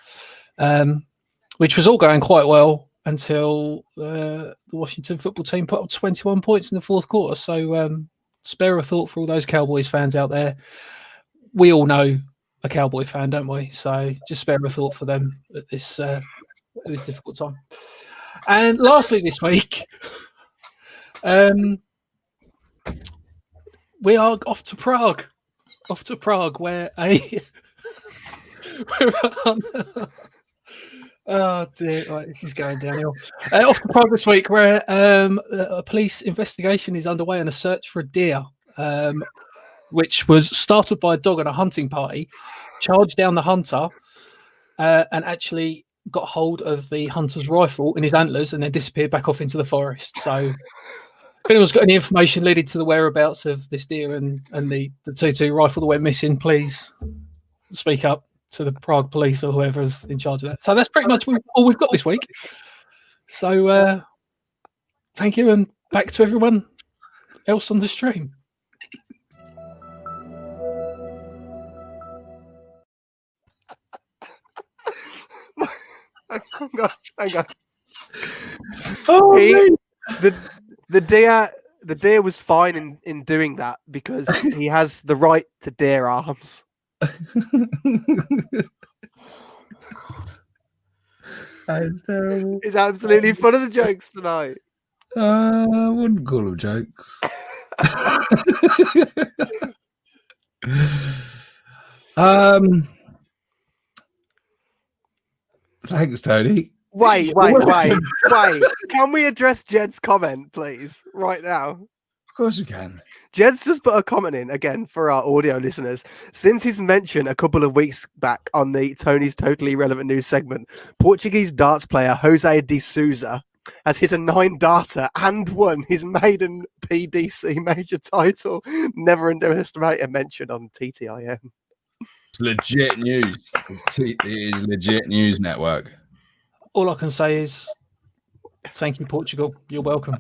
[SPEAKER 5] which was all going quite well until the Washington football team put up 21 points in the fourth quarter. So spare a thought for all those Cowboys fans out there. We all know a Cowboy fan, don't we? So just spare a thought for them at this difficult time. And lastly, this week, we are off to Prague, where oh dear, right, this is going downhill. Off to Prague this week, where a police investigation is underway on a search for a deer, which was startled by a dog at a hunting party, charged down the hunter, and actually got hold of the hunter's rifle in his antlers and then disappeared back off into the forest. So if anyone's got any information leading to the whereabouts of this deer and the .22 rifle that went missing, please speak up to the Prague police or whoever's in charge of that. So that's pretty much all we've got this week. So thank you, and back to everyone else on the stream.
[SPEAKER 6] Hang on. Oh, the deer was fine in doing that because he has the right to deer arms.
[SPEAKER 4] That is terrible.
[SPEAKER 6] It's absolutely fun of the jokes tonight.
[SPEAKER 4] I wouldn't call them jokes. Thanks, Tony.
[SPEAKER 6] Wait. Can we address Jed's comment, please, right now?
[SPEAKER 4] Of course we can.
[SPEAKER 6] Jed's just put a comment in again for our audio listeners. Since his mention a couple of weeks back on the Tony's Totally Irrelevant News segment, Portuguese darts player Jose de Souza has hit a 9-darter and won his maiden PDC major title. Never underestimate a mention on TTIN.
[SPEAKER 4] It's legit news. It is legit news network.
[SPEAKER 5] All I can say is thank you, Portugal. You're welcome.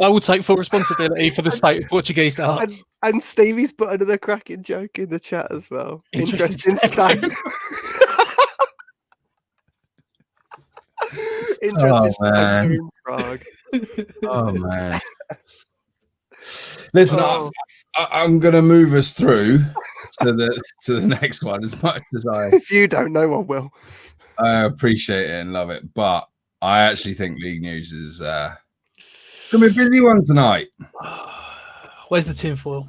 [SPEAKER 5] I will take full responsibility for the state of Portuguese darts.
[SPEAKER 6] And Stevie's put another cracking joke in the chat as well. Interesting state. Interesting state in Prague.
[SPEAKER 4] Oh man. Listen, I'm going to move us through to the next one as much as
[SPEAKER 6] If you don't, no one will.
[SPEAKER 4] I appreciate it and love it, but I actually think league news is going to be a busy one tonight.
[SPEAKER 5] Where's the tinfoil?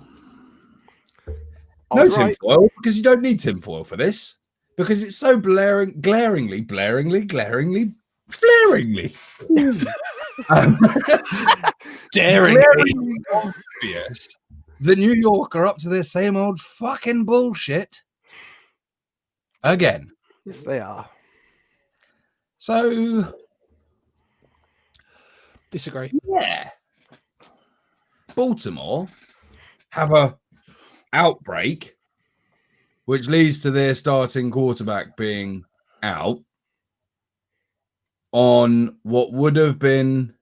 [SPEAKER 4] No tinfoil, because you don't need tinfoil for this, because it's so glaringly daringly obvious. The New York are up to their same old fucking bullshit again.
[SPEAKER 6] Yes, they are.
[SPEAKER 4] So,
[SPEAKER 5] disagree.
[SPEAKER 4] Yeah. Baltimore have a outbreak, which leads to their starting quarterback being out on what would have been,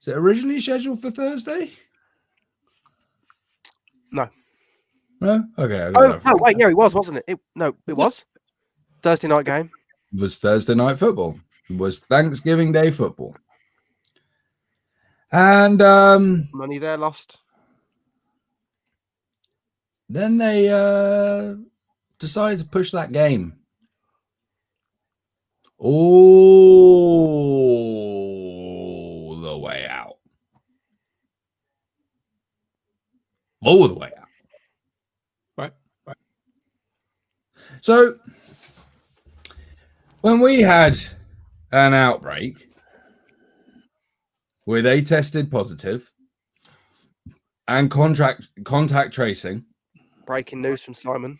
[SPEAKER 4] is it originally scheduled for Thursday?
[SPEAKER 6] No.
[SPEAKER 4] No? Okay.
[SPEAKER 6] It was, wasn't it? It was. Thursday night game.
[SPEAKER 4] It was Thursday night football. It was Thanksgiving Day football. And
[SPEAKER 6] money there lost.
[SPEAKER 4] Then they decided to push that game all the way out. All the way out.
[SPEAKER 5] Right.
[SPEAKER 4] So when we had an outbreak where they tested positive and contact tracing.
[SPEAKER 6] Breaking news from Simon.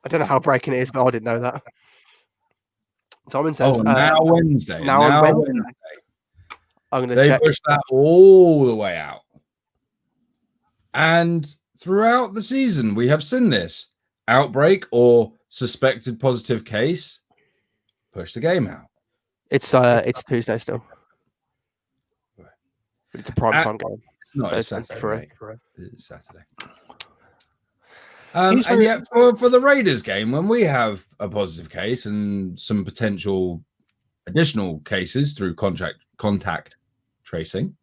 [SPEAKER 6] I don't know how breaking it is, but I didn't know that. Simon says,
[SPEAKER 4] now Wednesday.
[SPEAKER 6] Now Wednesday. I'm going to check.
[SPEAKER 4] They pushed that all the way out. And throughout the season, we have seen this outbreak or suspected positive case, push the game out.
[SPEAKER 6] It's Tuesday still. It's a prime time game.
[SPEAKER 4] It's not Saturday. It's Saturday.
[SPEAKER 5] And
[SPEAKER 4] yet for the Raiders game, when we have a positive case and some potential additional cases through contact tracing,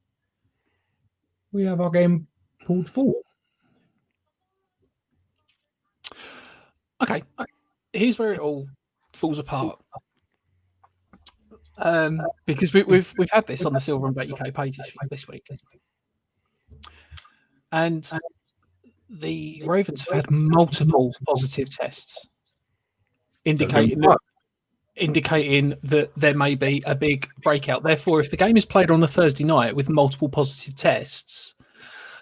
[SPEAKER 4] we have our game pulled forward.
[SPEAKER 5] Okay, here's where it all falls apart. Because we've had this on the Silver and Black UK pages this week, and the Ravens have had multiple positive tests, indicating that there may be a big breakout. Therefore, if the game is played on a Thursday night with multiple positive tests,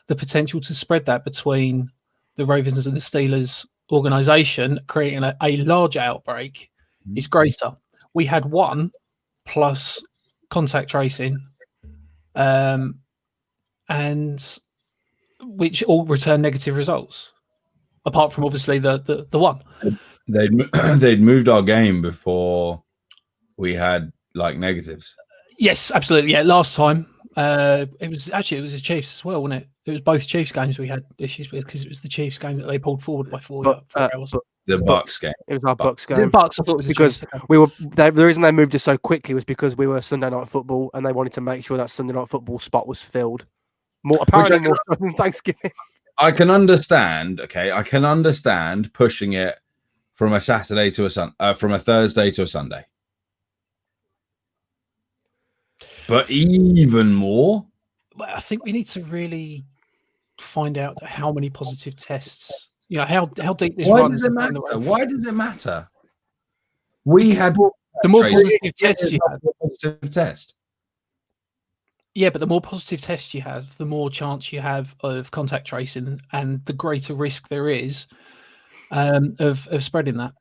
[SPEAKER 5] the potential to spread that between the Ravens and the Steelers organization, creating a large outbreak, is greater. We had one plus contact tracing, and which all return negative results, apart from obviously the one.
[SPEAKER 4] They'd moved our game before we had like negatives.
[SPEAKER 5] Yes, absolutely. Yeah, last time it was the Chiefs as well, wasn't it? It was both Chiefs games we had issues with because it was the Chiefs game that they pulled forward by 4 hours.
[SPEAKER 4] The Bucks game.
[SPEAKER 6] It was our Bucks game.
[SPEAKER 5] The Bucks, I thought it was
[SPEAKER 6] because we were. The reason they moved it so quickly was because we were Sunday Night Football, and they wanted to make sure that Sunday Night Football spot was filled. More so than Thanksgiving.
[SPEAKER 4] I can understand. Okay, I can understand pushing it from a Saturday to from a Thursday to a Sunday. But even more,
[SPEAKER 5] I think we need to really find out how many positive tests. You know how deep this
[SPEAKER 4] Why
[SPEAKER 5] runs.
[SPEAKER 4] does it matter? Why does it matter? We had
[SPEAKER 5] the more
[SPEAKER 4] Tracy,
[SPEAKER 5] positive tests you have.
[SPEAKER 4] positive test.
[SPEAKER 5] Yeah, but the more positive tests you have, the more chance you have of contact tracing, and the greater risk there is of spreading that.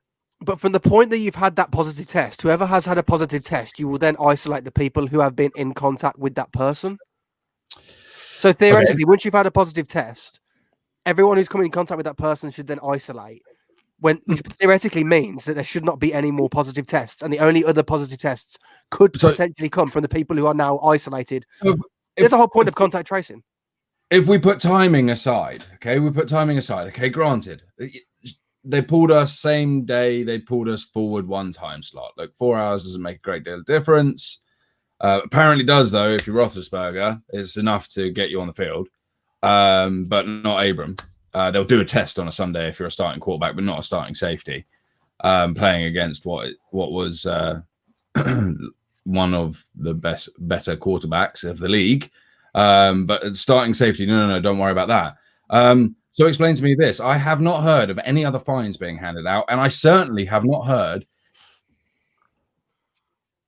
[SPEAKER 6] But from the point that you've had that positive test, whoever has had a positive test, you will then isolate the people who have been in contact with that person. So theoretically, once you've had a positive test, everyone who's come in contact with that person should then isolate. Which theoretically means that there should not be any more positive tests, and the only other positive tests could potentially come from the people who are now isolated. There's the whole point of contact tracing.
[SPEAKER 4] If we put timing aside, granted, they pulled us same day, they pulled us forward one time slot. Like 4 hours doesn't make a great deal of difference. Apparently does, though, if you're Roethlisberger, it's enough to get you on the field, but not Abram. They'll do a test on a Sunday if you're a starting quarterback, but not a starting safety, playing against what was one of the better quarterbacks of the league. But starting safety, no, don't worry about that. So explain to me this. I have not heard of any other fines being handed out, and I certainly have not heard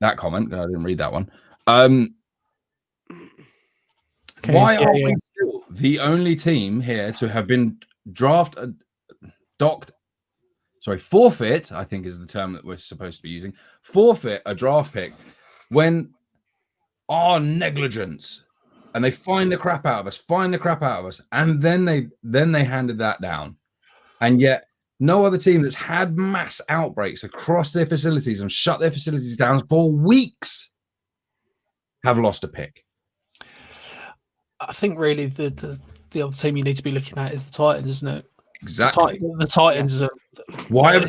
[SPEAKER 4] that comment. I didn't read that one. Why are we still the only team here to have been forfeit, I think is the term that we're supposed to be using, forfeit a draft pick when our negligence, and they find the crap out of us, and then they handed that down. And yet no other team that's had mass outbreaks across their facilities and shut their facilities down for weeks have lost a pick.
[SPEAKER 5] I think really the other team you need to be looking at is the Titans, isn't it?
[SPEAKER 4] Exactly.
[SPEAKER 5] The Titans are
[SPEAKER 4] why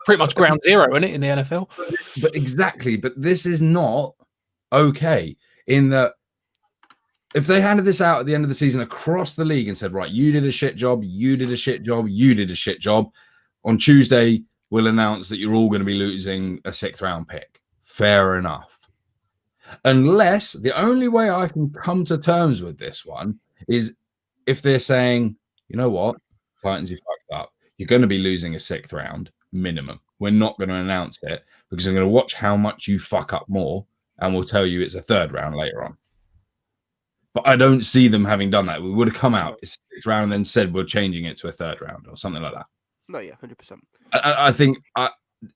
[SPEAKER 5] pretty much ground zero, isn't it, in the NFL?
[SPEAKER 4] But this is not okay. In that, if they handed this out at the end of the season across the league and said, right, you did a shit job, you did a shit job, you did a shit job, on Tuesday we'll announce that you're all going to be losing a 6th round pick. Fair enough. Unless the only way I can come to terms with this one is if they're saying, you know what, Titans, you fucked up. You're going to be losing a 6th round minimum. We're not going to announce it because we're going to watch how much you fuck up more, and we'll tell you it's a 3rd round later on. But I don't see them having done that. We would have come out it's 6th round and then said we're changing it to a 3rd round or something like that.
[SPEAKER 6] No, yeah, 100%.
[SPEAKER 4] I think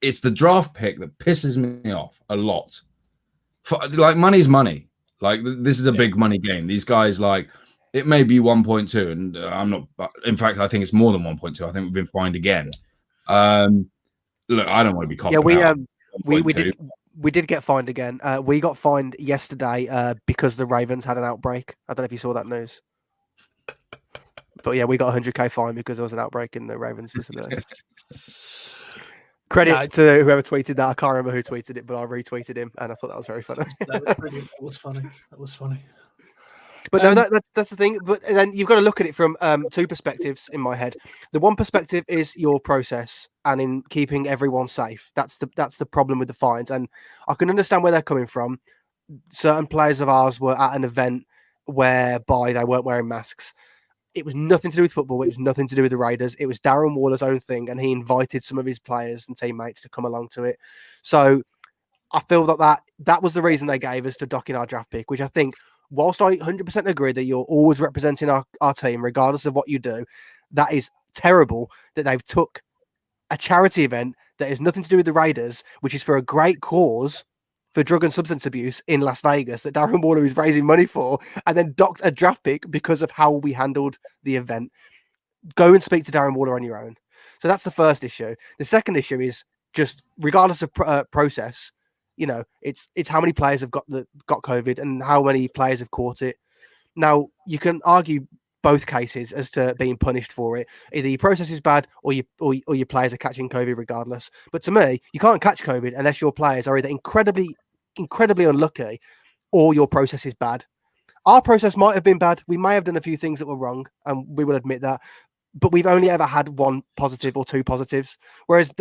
[SPEAKER 4] it's the draft pick that pisses me off a lot. Money's money. Like, this is a big money game. These guys, like, it may be 1.2, and I'm not. In fact, I think it's more than 1.2. I think we've been fined again. Look, I don't want to be copping out.
[SPEAKER 6] We did get fined again. We got fined yesterday because the Ravens had an outbreak. I don't know if you saw that news. But yeah, we got a 100K fine because there was an outbreak in the Ravens facility. Credit to whoever tweeted that. I can't remember who tweeted it, but I retweeted him, and I thought that was very funny.
[SPEAKER 5] That was brilliant. That was funny.
[SPEAKER 6] But no, that's the thing. But then you've got to look at it from 2 perspectives in my head. The one perspective is your process and in keeping everyone safe. That's the problem with the fines, and I can understand where they're coming from. Certain players of ours were at an event whereby they weren't wearing masks. It was nothing to do with football. It was nothing to do with the Raiders. It was Darren Waller's own thing, and he invited some of his players and teammates to come along to it. So I feel that was the reason they gave us to docking our draft pick, which I think, whilst I 100% agree that you're always representing our team, regardless of what you do, that is terrible that they've took a charity event that has nothing to do with the Raiders, which is for a great cause, for drug and substance abuse in Las Vegas that Darren Waller is raising money for, and then docked a draft pick because of how we handled the event. Go and speak to Darren Waller on your own. So that's the first issue. The second issue is just, regardless of process, you know, it's how many players have got COVID and how many players have caught it. Now, you can argue both cases as to being punished for it. Either your process is bad or your players are catching COVID regardless. But to me, you can't catch COVID unless your players are either incredibly unlucky or your process is bad. Our process might have been bad. We may have done a few things that were wrong, and we will admit that. But we've only ever had 1 positive or 2 positives. Whereas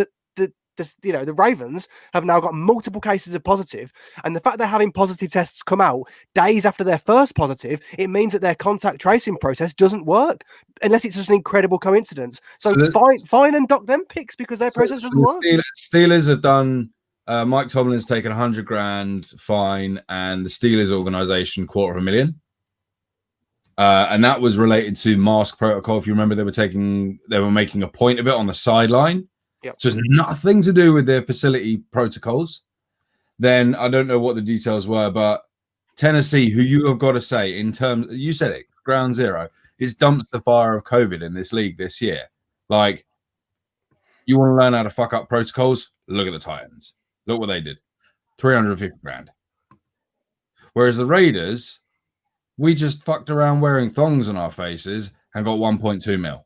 [SPEAKER 6] the Ravens have now got multiple cases of positive, and the fact they're having positive tests come out days after their first positive, it means that their contact tracing process doesn't work unless it's just an incredible coincidence. So fine and dock them picks because their process doesn't work.
[SPEAKER 4] Steelers have done. Mike Tomlin's taken $100,000 fine, and the Steelers organization $250,000. And that was related to mask protocol. If you remember, they were making a point of it on the sideline.
[SPEAKER 6] Yep.
[SPEAKER 4] So it's nothing to do with their facility protocols. Then I don't know what the details were, but Tennessee, who you have got to say, you said it, ground zero, is dumpster fire of COVID in this league this year. Like, you want to learn how to fuck up protocols? Look at the Titans. Look what they did. $350,000. Whereas the Raiders, we just fucked around wearing thongs on our faces and got 1.2 mil.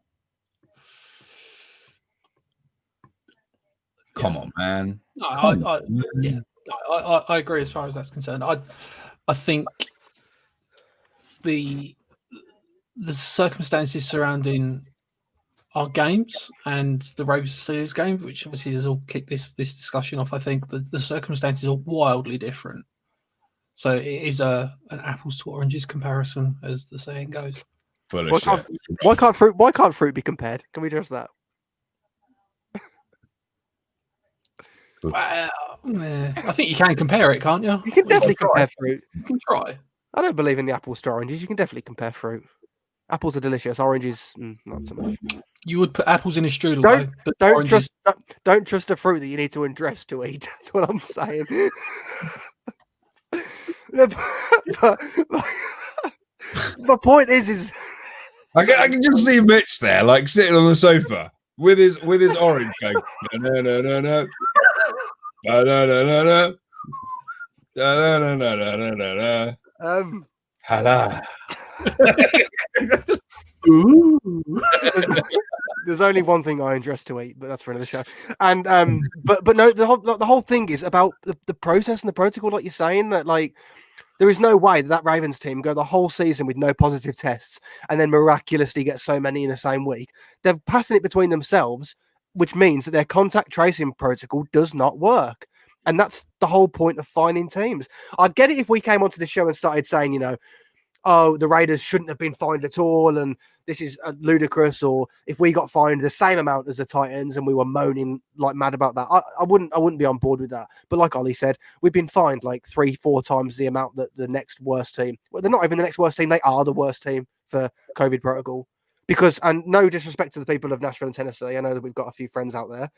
[SPEAKER 4] Come on, man.
[SPEAKER 5] No, I agree as far as that's concerned. I think the circumstances surrounding our games and the Ravens Steelers game, which obviously has all kicked this discussion off, I think the circumstances are wildly different. So it is an apples to oranges comparison, as the saying goes.
[SPEAKER 6] Why can't fruit be compared? Can we address that?
[SPEAKER 5] I think you can compare it, can't you?
[SPEAKER 6] You can definitely compare fruit.
[SPEAKER 5] You can try.
[SPEAKER 6] I don't believe in the apples to oranges. You can definitely compare fruit. Apples are delicious. Oranges, not so much.
[SPEAKER 5] You would put apples in a strudel.
[SPEAKER 6] Don't trust a fruit that you need to undress to eat. That's what I'm saying. but my point is
[SPEAKER 4] I can just see Mitch there, like sitting on the sofa with his orange going. No. Hello.
[SPEAKER 6] There's only one thing I undress to eat, but that's for another show. And but no, the whole thing is about the process and the protocol, like you're saying, that like there is no way that Ravens team go the whole season with no positive tests and then miraculously get so many in the same week. They're passing it between themselves, which means that their contact tracing protocol does not work. And that's the whole point of finding teams. I'd get it if we came onto the show and started saying, oh, the Raiders shouldn't have been fined at all, and this is ludicrous, or if we got fined the same amount as the Titans and we were moaning like mad about that, I wouldn't be on board with that. But like Ollie said, we've been fined like 3-4 times the amount that the next worst team. Well, they're not even the next worst team; they are the worst team for COVID protocol. Because, and no disrespect to the people of Nashville and Tennessee, I know that we've got a few friends out there.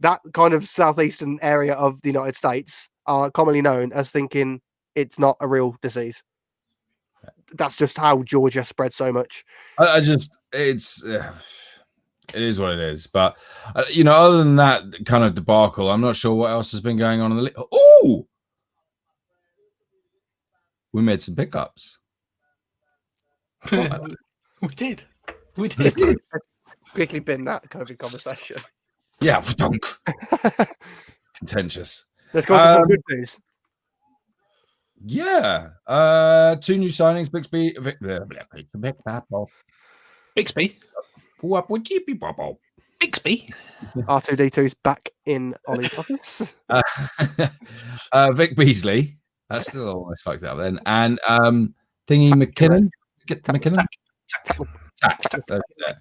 [SPEAKER 6] That kind of southeastern area of the United States are commonly known as thinking it's not a real disease. That's just how Georgia spread so much.
[SPEAKER 4] It is what it is. But, other than that kind of debacle, I'm not sure what else has been going on in the league. Oh! We made some pickups.
[SPEAKER 5] We did.
[SPEAKER 6] Quickly bin that COVID conversation.
[SPEAKER 4] Yeah, contentious.
[SPEAKER 6] Let's go to some good news.
[SPEAKER 4] Yeah. 2 new signings, Bixby.
[SPEAKER 5] Bixby?
[SPEAKER 4] What would you be, Bobo?
[SPEAKER 5] Bixby?
[SPEAKER 6] R2D2's back in Ollie's office.
[SPEAKER 4] Vic Beasley. That's still almost fucked up then. And Thingy McKinnon. Tack. That's it.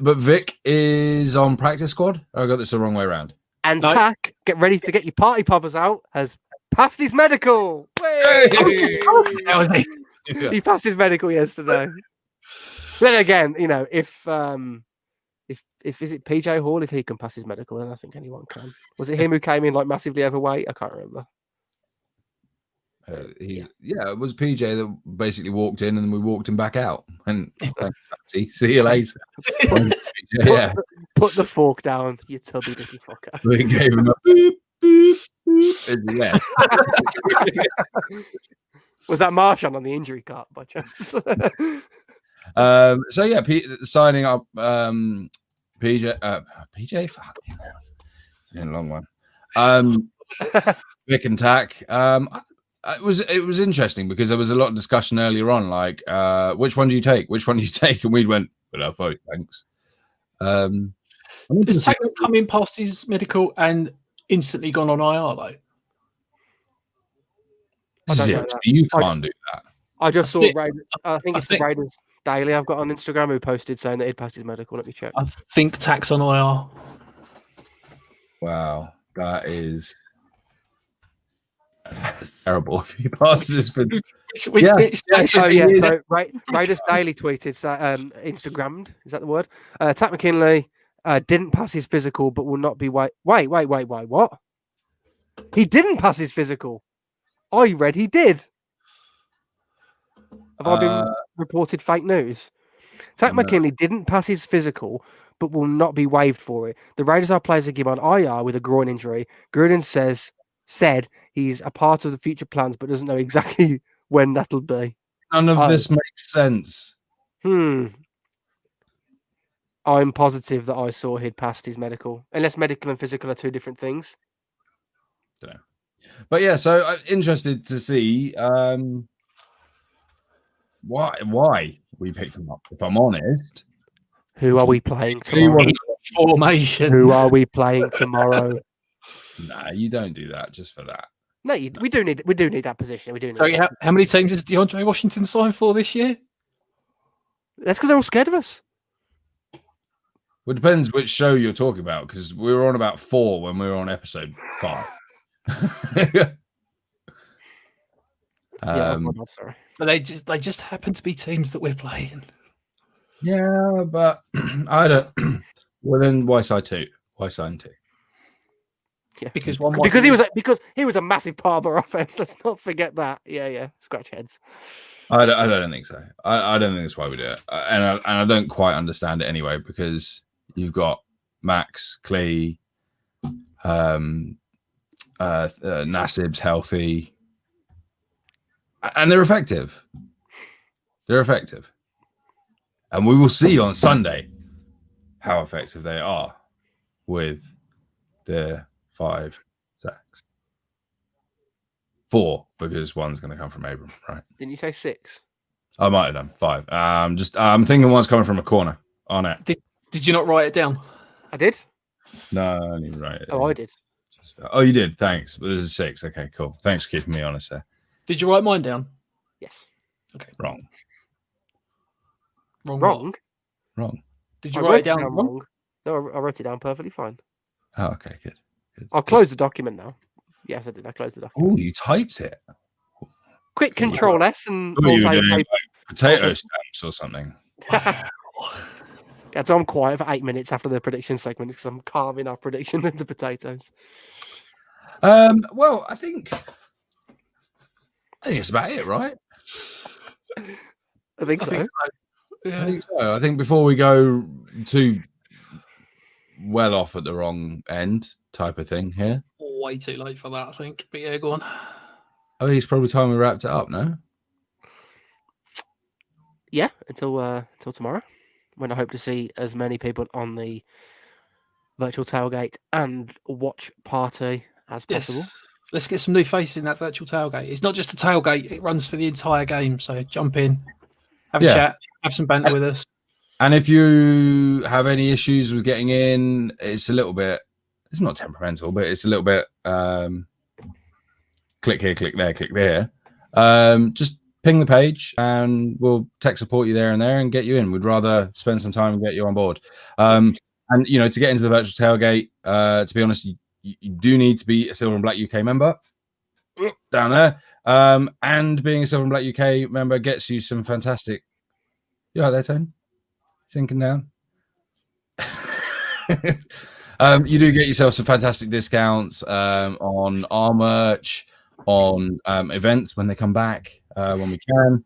[SPEAKER 4] But Vic is on practice squad. I got this the wrong way around.
[SPEAKER 6] And no. Tack, get ready to get your party poppers out, has passed his medical.
[SPEAKER 4] Hey!
[SPEAKER 5] That was me.
[SPEAKER 6] He passed his medical yesterday. Then again, if is it PJ Hall, if he can pass his medical, then I think anyone can. Was it him who came in like massively overweight? I can't remember.
[SPEAKER 4] It was PJ that basically walked in and we walked him back out. And see you later.
[SPEAKER 6] Put the fork down, you tubby little fucker.
[SPEAKER 4] We gave him a boop, boop, boop. Yeah.
[SPEAKER 6] Was that Marshawn on the injury cart by chance?
[SPEAKER 4] Signing up PJ. Fuck. It's been a long one. Vic and Tack. It was interesting because there was a lot of discussion earlier on, like which one do you take? Which one do you take? And we went, well, both, thanks.
[SPEAKER 5] Has Tackman come in past his medical and instantly gone on IR though?
[SPEAKER 4] You can't do that.
[SPEAKER 6] I just saw Raiders. I think it's the Raiders Daily I've got on Instagram who posted saying that he'd passed his medical. Let me check.
[SPEAKER 5] I think Tack's on IR.
[SPEAKER 4] Wow, that is terrible if he passes for.
[SPEAKER 6] So Raiders Daily tweeted, Instagrammed, is that the word? Tack McKinley didn't pass his physical, but will not be wait, what? He didn't pass his physical. I read he did. Have I been reported fake news? Tack McKinley didn't pass his physical, but will not be waived for it. The Raiders are placing him on IR with a groin injury. Gruden said he's a part of the future plans, but doesn't know exactly when that'll be.
[SPEAKER 4] None of this makes sense.
[SPEAKER 6] I'm positive that I saw he'd passed his medical, unless medical and physical are two different things.
[SPEAKER 4] Don't know. But yeah, so I'm interested to see why we picked him up. If I'm honest,
[SPEAKER 6] who are we playing tomorrow?
[SPEAKER 5] Formation.
[SPEAKER 6] Who are we playing tomorrow?
[SPEAKER 4] Nah, you don't do that just for that.
[SPEAKER 6] No, we do need that position. We do.
[SPEAKER 5] So how many teams does DeAndre Washington sign for this year?
[SPEAKER 6] That's because they're all scared of us.
[SPEAKER 4] Well, it depends which show you're talking about, because we were on about 4 when we were on episode 5.
[SPEAKER 6] Sorry.
[SPEAKER 5] But they just happen to be teams that we're playing.
[SPEAKER 4] Yeah, but I don't. Well, then why side 2? Why side 2?
[SPEAKER 6] Yeah,
[SPEAKER 5] because
[SPEAKER 6] he was a massive part of our offense. Let's not forget that. Yeah. Scratch heads.
[SPEAKER 4] I don't think so. I don't think that's why we do it, and I don't quite understand it anyway, because you've got Max, Klee, Nassib's healthy, and they're effective. And we will see on Sunday how effective they are with their 5 sacks. 4, because one's going to come from Abram, right?
[SPEAKER 6] Didn't you say 6?
[SPEAKER 4] I might have done 5. I'm thinking one's coming from a corner on it.
[SPEAKER 5] Did you not write it down?
[SPEAKER 6] I did.
[SPEAKER 4] No, I didn't write it.
[SPEAKER 6] Oh, I did.
[SPEAKER 4] Oh, you did. Thanks. But this is 6. Okay, cool. Thanks for keeping me honest there.
[SPEAKER 5] Did you write mine down?
[SPEAKER 6] Yes.
[SPEAKER 5] Okay.
[SPEAKER 4] Wrong.
[SPEAKER 6] Wrong.
[SPEAKER 5] Did you write it down wrong?
[SPEAKER 6] No, I wrote it down perfectly fine.
[SPEAKER 4] Oh, okay, good.
[SPEAKER 6] I'll close the document now. Yes, I did. I closed the document.
[SPEAKER 4] Oh, you typed it.
[SPEAKER 6] Quick Control S and
[SPEAKER 4] you were doing potato stamps or something.
[SPEAKER 6] Yeah, so I'm quiet for 8 minutes after the prediction segment because I'm carving our predictions into potatoes.
[SPEAKER 4] Well, I think it's about it, right?
[SPEAKER 6] I think so.
[SPEAKER 5] Yeah.
[SPEAKER 4] I think so. I think before we go too well off at the wrong end type of thing here.
[SPEAKER 5] Way too late for that, I think. But yeah, go on.
[SPEAKER 4] I think it's probably time we wrapped it up, no?
[SPEAKER 6] Yeah, until tomorrow, when I hope to see as many people on the virtual tailgate and watch party as possible.
[SPEAKER 5] Yes. Let's get some new faces in that virtual tailgate. It's not just a tailgate, it runs for the entire game. So jump in, have a chat, have some banter with us.
[SPEAKER 4] And if you have any issues with getting in, it's not temperamental, but it's a little bit click here, click there. Just ping the page and we'll tech support you there and get you in. We'd rather spend some time and get you on board. And, to get into the virtual tailgate, to be honest, you do need to be a Silver and Black UK member down there. And being a Silver and Black UK member gets you some fantastic... You out there, Tony? Sinking down? You do get yourself some fantastic discounts on our merch, on events when they come back, when we can,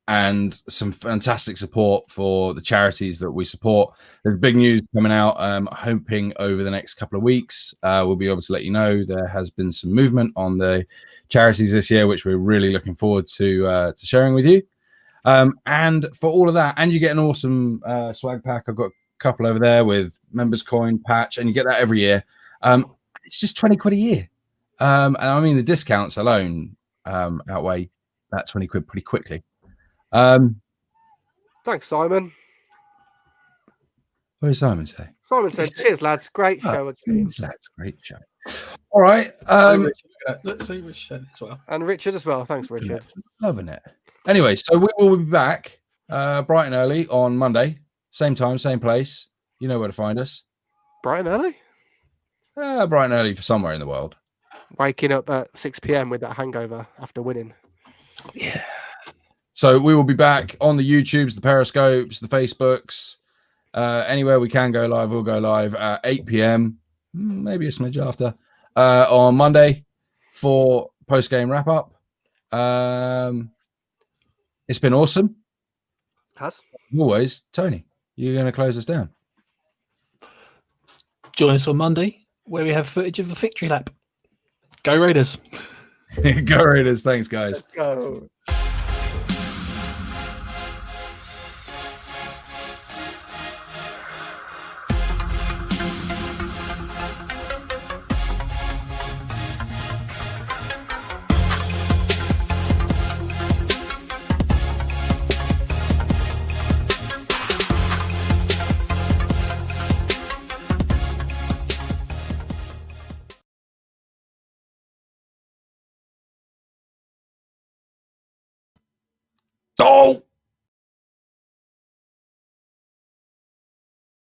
[SPEAKER 4] and some fantastic support for the charities that we support. There's big news coming out. Hoping over the next couple of weeks we'll be able to let you know there has been some movement on the charities this year, which we're really looking forward to sharing with you. And for all of that, and you get an awesome swag pack. I've got a couple over there with members coin patch, and you get that every year. It's just 20 quid a year. And I mean, the discounts alone outweigh that 20 quid pretty quickly.
[SPEAKER 6] Thanks, Simon.
[SPEAKER 4] What did Simon say?
[SPEAKER 6] Simon said, "Cheers, lads. Great show again."
[SPEAKER 4] Cheers, lads. Great show. All right.
[SPEAKER 5] Let's see Rich said as well.
[SPEAKER 6] And Richard as well. Thanks, Richard.
[SPEAKER 4] Loving it. Anyway, so we will be back bright and early on Monday. Same time, same place. You know where to find us.
[SPEAKER 6] Bright and early?
[SPEAKER 4] Bright and early for somewhere in the world.
[SPEAKER 6] Waking up at 6 p.m. with that hangover after winning.
[SPEAKER 4] Yeah. So we will be back on the YouTubes, the Periscopes, the Facebooks. Anywhere we can go live, we'll go live at 8 p.m. Maybe a smidge after on Monday for post-game wrap-up. It's been awesome.
[SPEAKER 6] Has?
[SPEAKER 4] As always, Tony, you're going to close us down.
[SPEAKER 5] Join us on Monday where we have footage of the victory lap. Go Raiders.
[SPEAKER 4] Go Raiders. Thanks, guys.
[SPEAKER 6] Let's go.
[SPEAKER 4] Oh!